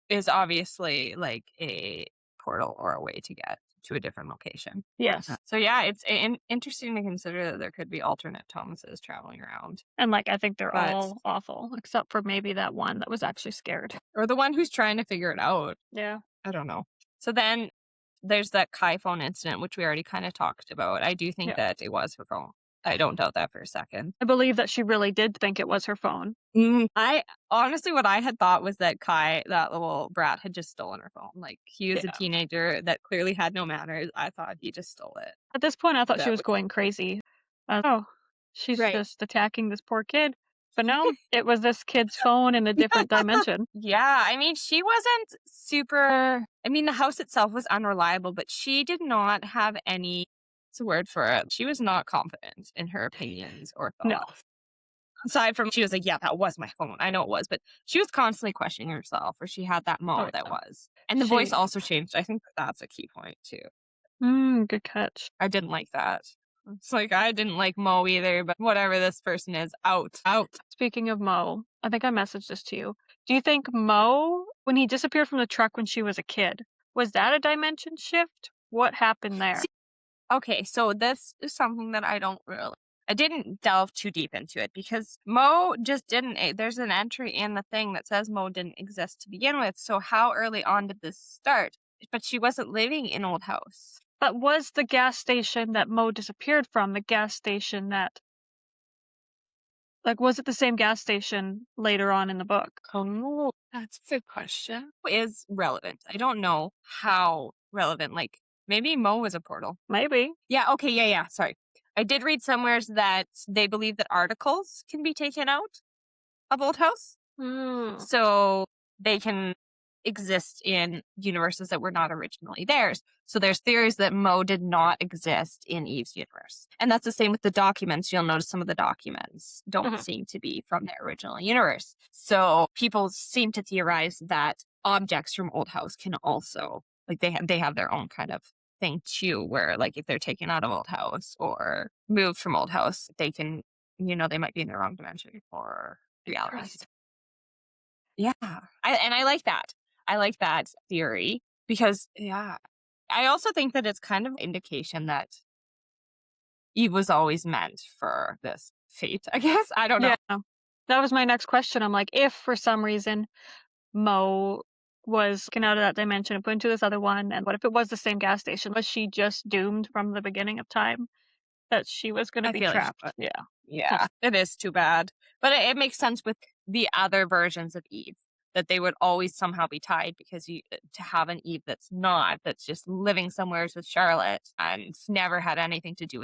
is obviously like a portal or a way to get to a different location. Yes. So yeah, it's interesting to consider that there could be alternate Thomases traveling around. And like, I think they're all awful, except for maybe that one that was actually scared. Or the one who's trying to figure it out. Yeah. I don't know. So then there's that Kai phone incident, which we already kind of talked about. I do think Yeah. that it was her phone. I don't doubt that for a second. I believe that she really did think it was her phone. I honestly, what I had thought was that Kai, that little brat, had just stolen her phone. Like, he was a Yeah. teenager that clearly had no manners. I thought he just stole it. At this point, I thought she That was was going so crazy. Oh, she's Right. just attacking this poor kid. But no, it was this kid's phone in a different dimension. Yeah, I mean, she wasn't super. I mean, the house itself was unreliable, but she did not have any. What's the word for it? She was not confident in her opinions or No. thoughts. Aside from, she was like, yeah, that was my phone. I know it was, but she was constantly questioning herself, or she had that mo Oh, that yeah. was. And the voice She- also changed. I think that's a key point, too. Good catch. I didn't like that. It's like, I didn't like Mo either, but whatever this person is, out. Speaking of Mo, I think I messaged this to you. Do you think Mo, when he disappeared from the truck when she was a kid, was that a dimension shift? What happened there? See, okay, so this is something that I didn't delve too deep into it because Mo just didn't. There's an entry in the thing that says Mo didn't exist to begin with. So how early on did this start? But she wasn't living in Old House. But was the gas station that Mo disappeared from the gas station that, like, was it the same gas station later on in the book? Oh, that's a good question. Is relevant. I don't know how relevant. Like, maybe Mo was a portal. Maybe. Yeah, okay, yeah. Sorry. I did read somewhere that they believe that articles can be taken out of Old House. So they can exist in universes that were not originally theirs. So there's theories that Mo did not exist in Eve's universe. And that's the same with the documents. You'll notice some of the documents don't seem to be from their original universe. So people seem to theorize that objects from Old House can also, like, they have their own kind of thing too, where, like, if they're taken out of Old House or moved from Old House, they can, they might be in the wrong dimension or reality. Interesting. Yeah. I like that. I like that theory because, yeah, I also think that it's kind of indication that Eve was always meant for this fate, I guess. I don't know. Yeah. That was my next question. I'm like, if for some reason Mo was taken out of that dimension and put into this other one, and what if it was the same gas station? Was she just doomed from the beginning of time that she was going to I be feel like she trapped? was. Yeah. Yeah, it is too bad. But it makes sense with the other versions of Eve that they would always somehow be tied because to have an Eve that's just living somewhere with Charlotte and never had anything to do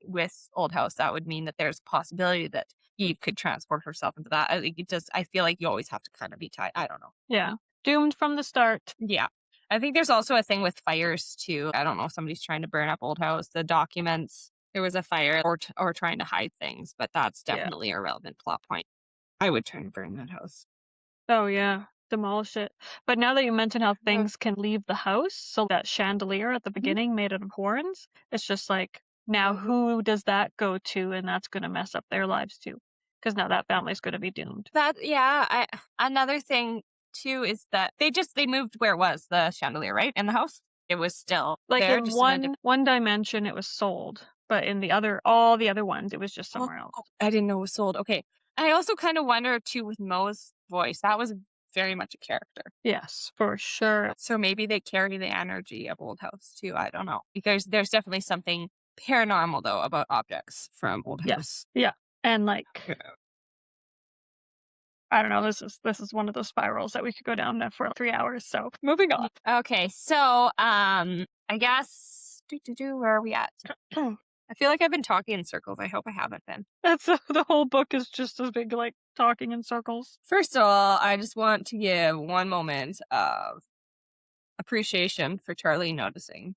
with Old House, that would mean that there's a possibility that Eve could transport herself into that. I feel like you always have to kind of be tied. I don't know. Yeah. Doomed from the start. Yeah. I think there's also a thing with fires too. I don't know if somebody's trying to burn up Old House, the documents. There was a fire or trying to hide things, but that's definitely a relevant plot point. I would try to burn that house. Oh, yeah. Demolish it. But now that you mention how things can leave the house, so that chandelier at the beginning made out of horns, it's just like, now who does that go to? And that's going to mess up their lives too. Because now that family's going to be doomed. Another thing too is that they moved where it was, the chandelier, right? In the house. It was still Like there, in just in a one dimension, it was sold. But in all the other ones, it was just somewhere else. I didn't know it was sold. Okay. I also kind of wonder too with Mo's voice. That was very much a character. Yes, for sure. So maybe they carry the energy of Old House too. I don't know. Because there's definitely something paranormal though about objects from Old House. Yeah. And like, I don't know, this is one of those spirals that we could go down for 3 hours. So moving on. Okay. So I guess where are we at? I feel like I've been talking in circles. I hope I haven't been. That's the whole book is just as big, like talking in circles. First of all, I just want to give one moment of appreciation for Charlie noticing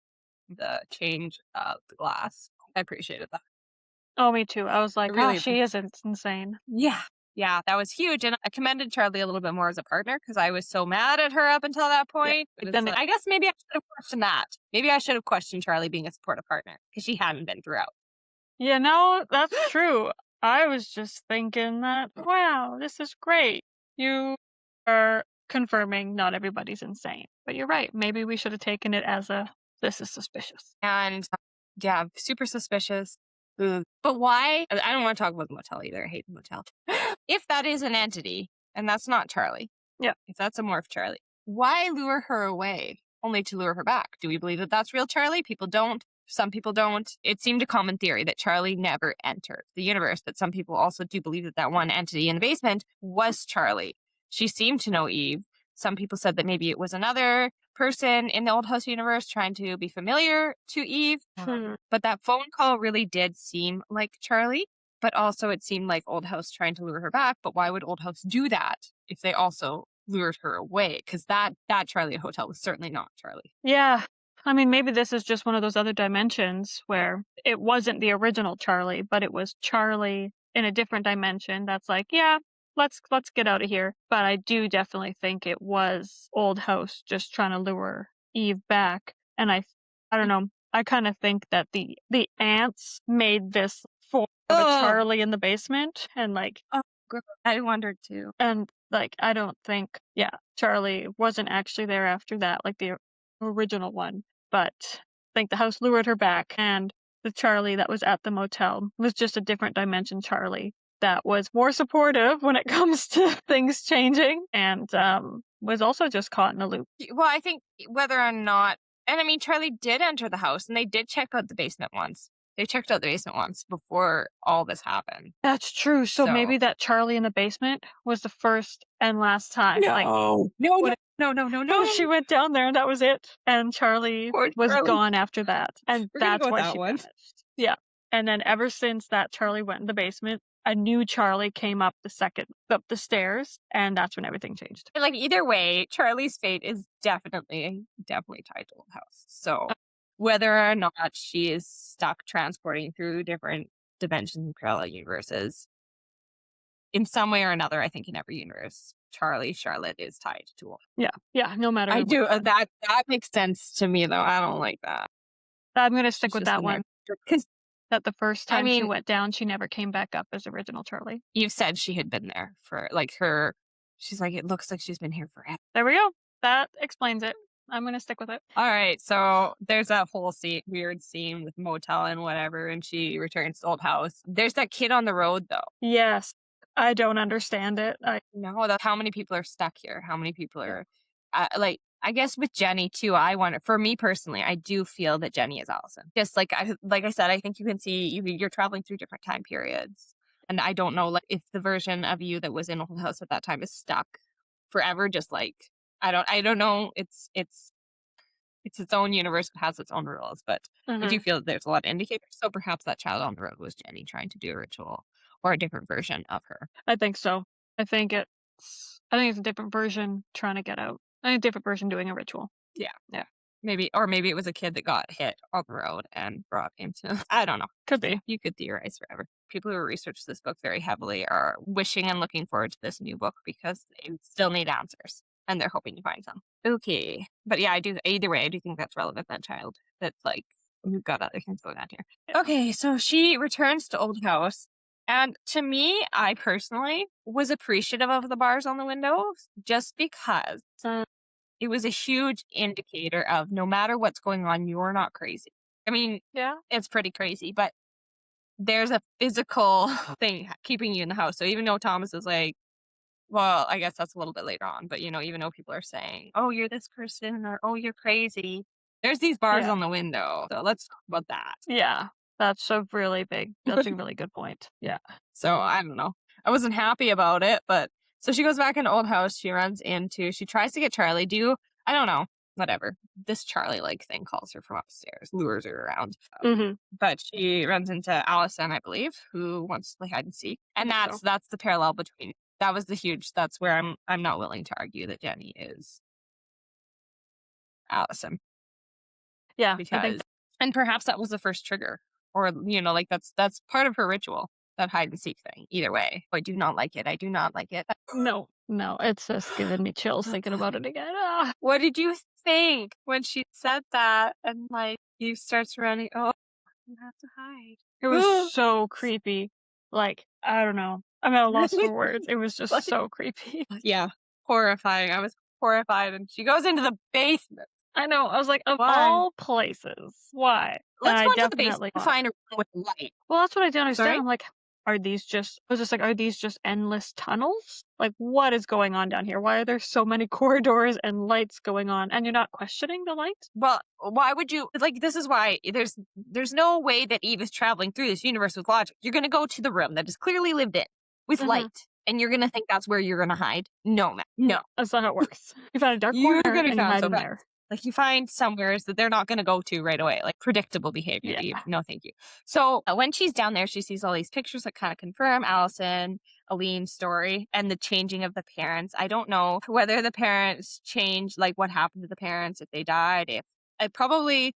the change of the glass. I appreciated that. Oh, me too. I was like, really she isn't insane. Yeah, that was huge. And I commended Charlie a little bit more as a partner because I was so mad at her up until that point. Yeah, Then I guess maybe I should have questioned that. Maybe I should have questioned Charlie being a supportive partner because she hadn't been throughout. Yeah, no, that's true. I was just thinking that, wow, this is great. You are confirming not everybody's insane. But you're right. Maybe we should have taken it as this is suspicious. And yeah, super suspicious. But why? I don't want to talk about the motel either. I hate the motel. If that is an entity, and that's not Charlie. Yeah. If that's a morph Charlie, why lure her away? only to lure her back. Do we believe that that's real Charlie? People don't. Some people don't. It seemed a common theory that Charlie never entered the universe, but some people also do believe that that one entity in the basement was Charlie. She seemed to know Eve. Some people said that maybe it was another person in the Old House universe trying to be familiar to Eve. But that phone call really did seem like Charlie. But also it seemed like Old House trying to lure her back. But why would Old House do that if they also lured her away? Because that Charlie Hotel was certainly not Charlie. Yeah. I mean, maybe this is just one of those other dimensions where it wasn't the original Charlie, but it was Charlie in a different dimension that's like, yeah, let's get out of here. But I do definitely think it was Old House just trying to lure Eve back. And I don't know. I kind of think that the ants made this form of a Charlie in the basement, and like, I wondered too. and like, I don't think, yeah, Charlie wasn't actually there after that, like the original one. But I think the house lured her back, and the Charlie that was at the motel was just a different dimension Charlie that was more supportive when it comes to things changing, and was also just caught in a loop. Well, I think whether or not, and I mean, Charlie did enter the house and they did check out the basement once. They checked out the basement once before all this happened. That's true. So maybe that Charlie in the basement was the first and last time. No, No, she went down there and that was it. And Charlie was gone after that. And that's why she vanished. Yeah. And then ever since that Charlie went in the basement, a new Charlie came up the stairs, and that's when everything changed. Like, either way, Charlie's fate is definitely tied to Old House. So whether or not she is stuck transporting through different dimensions and parallel universes, in some way or another, I think in every universe, Charlotte is tied to Old House. Yeah, no matter. I do. That makes sense to me, though. I don't like that. I'm going to stick with that one. Because that the first time she went down, she never came back up as original Charlie. You've said she had been there for, like, she's like, it looks like she's been here forever. There we go. That explains it. I'm going to stick with it. All right. So there's that whole weird scene with motel and whatever, and she returns to Old House. There's that kid on the road, though. Yes. I don't understand it. No, how many people are stuck here? How many people are, I guess with Jenny too, for me personally, I do feel that Jenny is Allison. Just like I said, I think you can see you're traveling through different time periods. And I don't know, like, if the version of you that was in Old House at that time is stuck forever, just like, I don't know. It's its own universe. It has its own rules, but I do feel that there's a lot of indicators. So perhaps that child on the road was Jenny trying to do a ritual or a different version of her. I think so. I think it's a different version trying to get out. I think a different version doing a ritual. Yeah. Maybe it was a kid that got hit on the road and brought him to, I don't know. Could be. You could theorize forever. People who research this book very heavily are wishing and looking forward to this new book because they still need answers and they're hoping to find some. Okay. But yeah, either way, I do think that's relevant, that child. That's like, we've got other things going on here. Okay, so she returns to Old House. And to me, I personally was appreciative of the bars on the windows just because it was a huge indicator of no matter what's going on, you're not crazy. I mean, yeah, it's pretty crazy, but there's a physical thing keeping you in the house. So even though Thomas is like, well, I guess that's a little bit later on, but even though people are saying, oh, you're this person, or oh, you're crazy, there's these bars on the window. So let's talk about that. Yeah. That's a really good point. Yeah. So I don't know. I wasn't happy about it, but so she goes back into Old House. She tries to get Charlie. I don't know. Whatever. This Charlie-like thing calls her from upstairs, lures her around. But she runs into Allison, I believe, who wants to play hide and seek. And that's the parallel between. That's where I'm not willing to argue that Jenny is Allison. Yeah. And perhaps that was the first trigger. Or, like that's part of her ritual, that hide and seek thing. Either way, I do not like it. I do not like it. No, it's just giving me chills thinking about it again. Ah. What did you think when she said that? And like, he starts running. Oh, you have to hide. It was so creepy. Like, I don't know. I'm at a loss for words. It was just so creepy. Yeah, horrifying. I was horrified. And she goes into the basement. I know. I was like, of all places, why? Let's go into the basement and find a room with light. Well, that's what I don't understand. Sorry? I'm like, are these just endless tunnels? Like, what is going on down here? Why are there so many corridors and lights going on? And you're not questioning the lights? Well, why would you like? This is why there's no way that Eve is traveling through this universe with logic. You're gonna go to the room that is clearly lived in with Mhm. light, and you're gonna think that's where you're gonna hide. No, no. That's not how it works. You found a dark You're corner gonna and you find hide so in fast. there. Like you find somewheres that they're not going to go to right away, like predictable behavior. Yeah. Eve. No, thank you. So when she's down there, she sees all these pictures that kind of confirm Allison, Aline's story and the changing of the parents. I don't know whether the parents changed, like what happened to the parents, if they died, if probably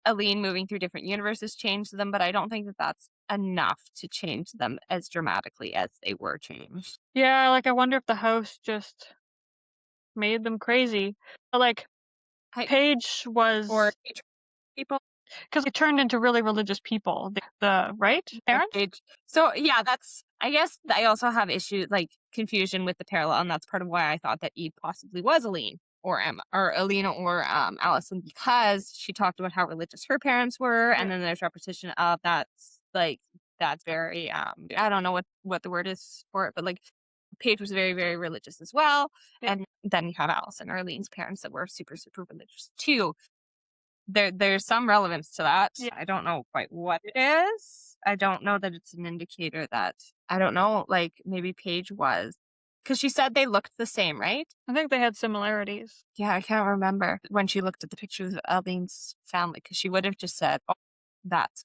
Aline moving through different universes changed them, but I don't think that that's enough to change them as dramatically as they were changed. Yeah, like I wonder if the house just made them crazy. But like Paige was Or people. because they turned into really religious people. The right parents? So yeah, I guess I also have confusion with the parallel, and that's part of why I thought that Eve possibly was Aline or Emma or Alina or Allison, because she talked about how religious her parents were, and then there's repetition of that's very I don't know what the word is for it, but like Paige was very, very religious as well. Yeah. And then you have Allison or Aline's parents that were super, super religious too. There's some relevance to that. Yeah. I don't know quite what it is. I don't know that it's an indicator that, I don't know, like maybe Paige was. Because she said they looked the same, right? I think they had similarities. Yeah, I can't remember when she looked at the pictures of Aline's family, because she would have just said, oh, that's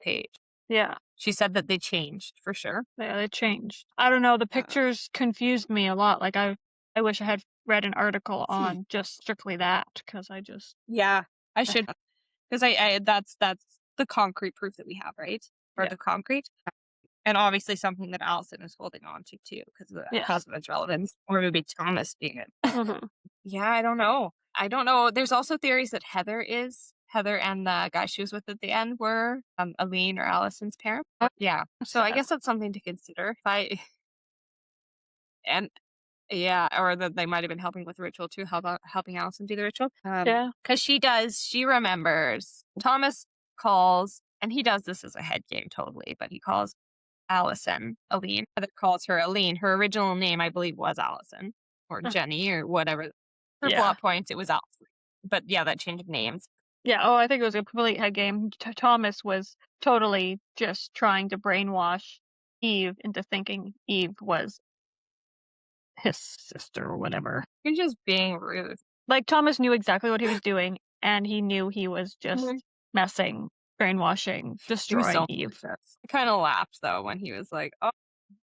Paige. Yeah. She said that they changed for sure. Yeah, they changed. I don't know. The pictures confused me a lot. Like I wish I had read an article on just strictly that, because Yeah, I should, because I that's the concrete proof that we have, right? Or the concrete, and obviously something that Allison is holding on to too, because of its relevance, or maybe Thomas being it. Mm-hmm. Yeah, I don't know. There's also theories that Heather and the guy she was with at the end were Aline or Allison's parents. Yeah, so I guess that's something to consider. Or that they might have been helping with the ritual too. How about helping Allison do the ritual? Because she remembers. Thomas calls, and he does this as a head game totally, but he calls Allison Aline. Heather calls her Aline. Her original name, I believe, was Allison or Jenny or whatever. For plot points, it was Allison. But yeah, that change of names. Yeah, I think it was a complete head game. Thomas was totally just trying to brainwash Eve into thinking Eve was his sister or whatever. You're just being rude. Like, Thomas knew exactly what he was doing, and he knew he was just messing, brainwashing, destroying Eve. I kind of laughed, though, when he was like, oh,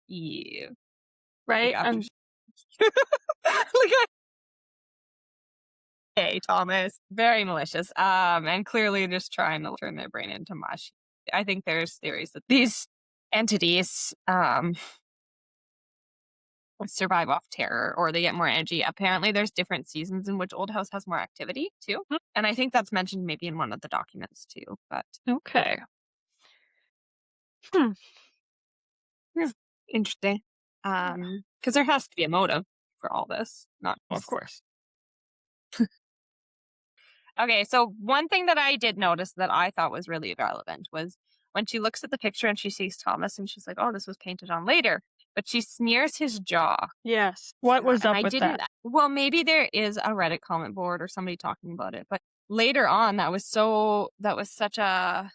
Eve. Right? Hey, Thomas. Very malicious. And clearly just trying to turn their brain into mush. I think there's theories that these entities survive off terror, or they get more energy. Apparently there's different seasons in which Old House has more activity too. And I think that's mentioned maybe in one of the documents too. But okay. Yeah. Interesting. Because there has to be a motive for all this. Not of course. Okay, so one thing that I did notice that I thought was really relevant was when she looks at the picture and she sees Thomas and she's like, oh, this was painted on later. But she sneers his jaw. Yes. What was up with that? Well, maybe there is a Reddit comment board or somebody talking about it. But later on, that was such a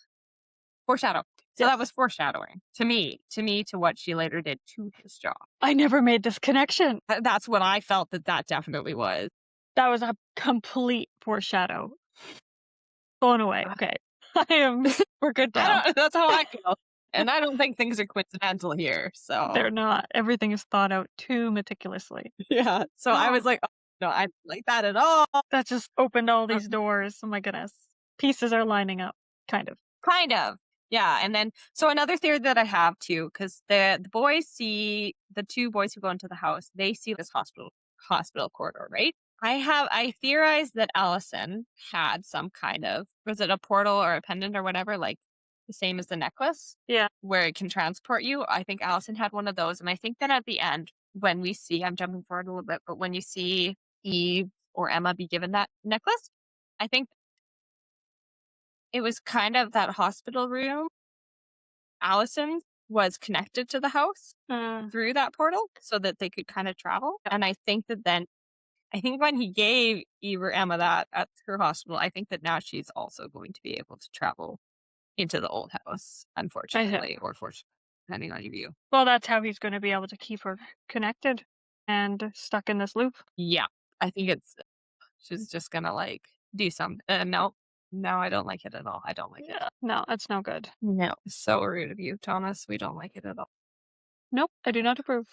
foreshadow. So that was foreshadowing to me, to what she later did to his jaw. I never made this connection. That's what I felt that definitely was. That was a complete foreshadow. Blown away. Okay. We're good now. That's how I feel. And I don't think things are coincidental here. So they're not. Everything is thought out too meticulously. Yeah. So I was like, oh, no, I don't like that at all. That just opened all these doors. Oh my goodness. Pieces are lining up. Kind of. Yeah. And then, so another theory that I have too, because the two boys who go into the house, they see this hospital corridor, right? I theorized that Allison had some kind of, was it a portal or a pendant or whatever, like the same as the necklace? Yeah. Where it can transport you. I think Allison had one of those. And I think that at the end, when we see, I'm jumping forward a little bit, but when you see Eve or Emma be given that necklace, I think it was kind of that hospital room, Allison's, was connected to the house Mm. through that portal so that they could kind of travel. And I think when he gave Eve or Emma that at her hospital, I think that now she's also going to be able to travel into the old house, unfortunately, or fortunately, depending on your view. Well, that's how he's going to be able to keep her connected and stuck in this loop. Yeah, I think she's just going to like do something. No, I don't like it at all. I don't like it. No, that's no good. No, so rude of you, Thomas. We don't like it at all. Nope, I do not approve.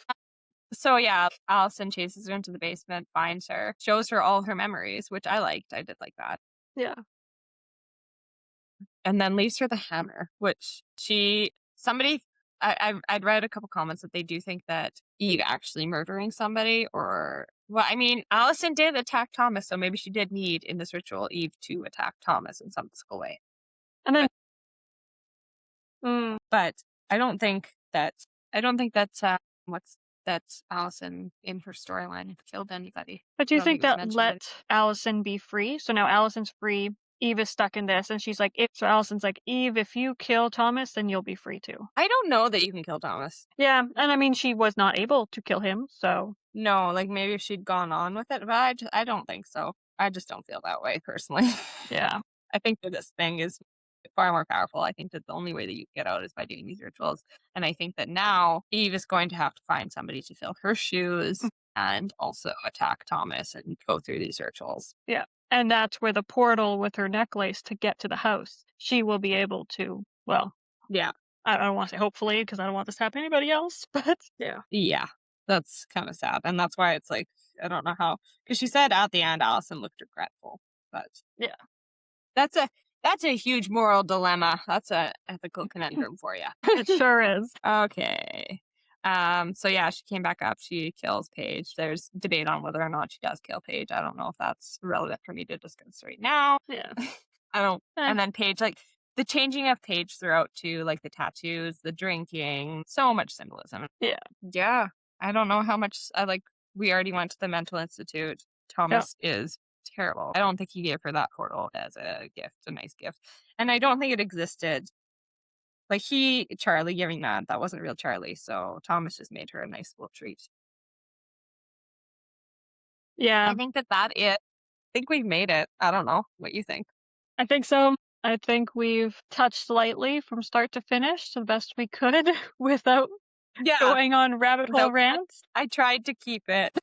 So yeah, Allison chases her into the basement, finds her, shows her all her memories, which I liked. I did like that. Yeah. And then leaves her the hammer, which I'd read a couple comments that they do think that Eve actually murdering somebody Allison did attack Thomas, so maybe she did need in this ritual Eve to attack Thomas in some physical way. And then, but I don't think that's Allison in her storyline killed anybody. but do you don't think think it was that mentioned let Allison be free? So now Allison's free. Eve is stuck in this, and she's like, Allison's like, Eve, if you kill Thomas, then you'll be free too. I don't know that you can kill Thomas. Yeah, and I mean, she was not able to kill him, so. No, like maybe if she'd gone on with it, but I don't think so. I just don't feel that way personally. Yeah. I think that this thing is far more powerful. I think that the only way that you get out is by doing these rituals. And I think that now Eve is going to have to find somebody to fill her shoes and also attack Thomas and go through these rituals. Yeah. And that's where the portal with her necklace to get to the house, she will be able to, well. Yeah. I don't want to say hopefully, because I don't want this to happen to anybody else, but. Yeah. Yeah. That's kind of sad. And that's why it's like, I don't know how, because she said at the end, Allison looked regretful. But yeah, that's a huge moral dilemma. That's a ethical conundrum for you. It sure is. Okay. So yeah, she came back up. She kills Paige. There's debate on whether or not she does kill Paige. I don't know if that's relevant for me to discuss right now. Yeah. I don't. And then Paige, like the changing of Paige throughout to like the tattoos, the drinking, so much symbolism. Yeah. Yeah. I don't know how much we already went to the mental institute. Thomas is terrible. I don't think he gave her that portal as a gift, a nice gift. And I don't think it existed. Like Charlie giving that wasn't real Charlie. So Thomas just made her a nice little treat. Yeah. I think that is. I think we've made it. I don't know what you think. I think so. I think we've touched lightly from start to finish the best we could without going on rabbit hole rants. I tried to keep it.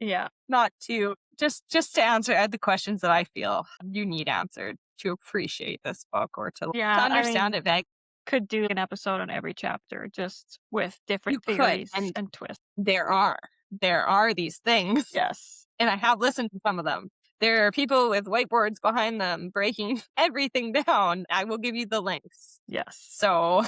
Yeah. Not to just to answer the questions that I feel you need answered to appreciate this book or to understand it. I could do an episode on every chapter just with different theories and twists. There are these things. Yes. And I have listened to some of them. There are people with whiteboards behind them breaking everything down. I will give you the links. Yes. So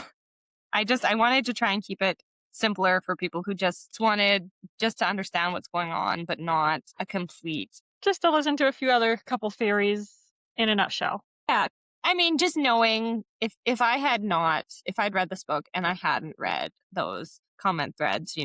I wanted to try and keep it simpler for people who just wanted to understand what's going on, but not a complete. Just to listen to a few other couple theories in a nutshell. Yeah. I mean, just knowing if I'd read this book and I hadn't read those comment threads,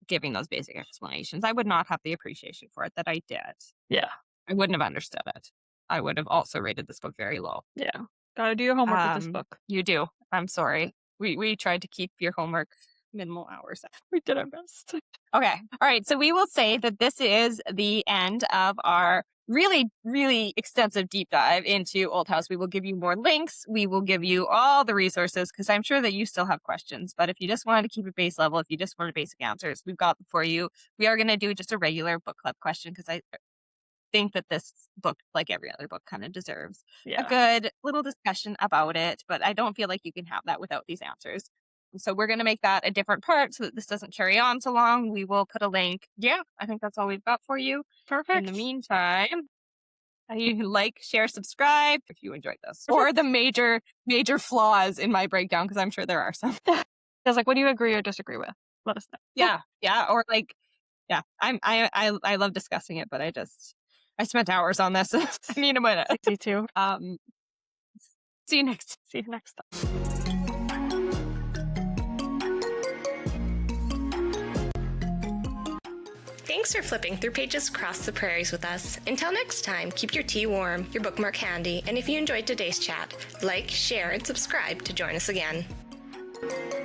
giving those basic explanations, I would not have the appreciation for it that I did. Yeah. I wouldn't have understood it. I would have also rated this book very low. Yeah. Gotta do your homework with this book. You do. I'm sorry. We tried to keep your homework minimal hours. We did our best. Okay. All right. So we will say that this is the end of our really, really extensive deep dive into Old House. We will give you more links. We will give you all the resources because I'm sure that you still have questions. But if you just wanted to keep it base level, if you just wanted basic answers, we've got them for you. We are going to do just a regular book club question because I think that this book, like every other book, kind of deserves a good little discussion about it. But I don't feel like you can have that without these answers. So we're going to make that a different part so that this doesn't carry on so long. We will put a link. Yeah, I think that's all we've got for you. Perfect. In the meantime, you can like, share, subscribe if you enjoyed this. Or the major flaws in my breakdown, because I'm sure there are some. I was like, what do you agree or disagree with? Let us know. Yeah. Or I love discussing it, but I spent hours on this. I need a minute. Me too. See you next time. Thanks for flipping through pages across the prairies with us. Until next time, keep your tea warm, your bookmark handy, and if you enjoyed today's chat, like, share, and subscribe to join us again. Bye.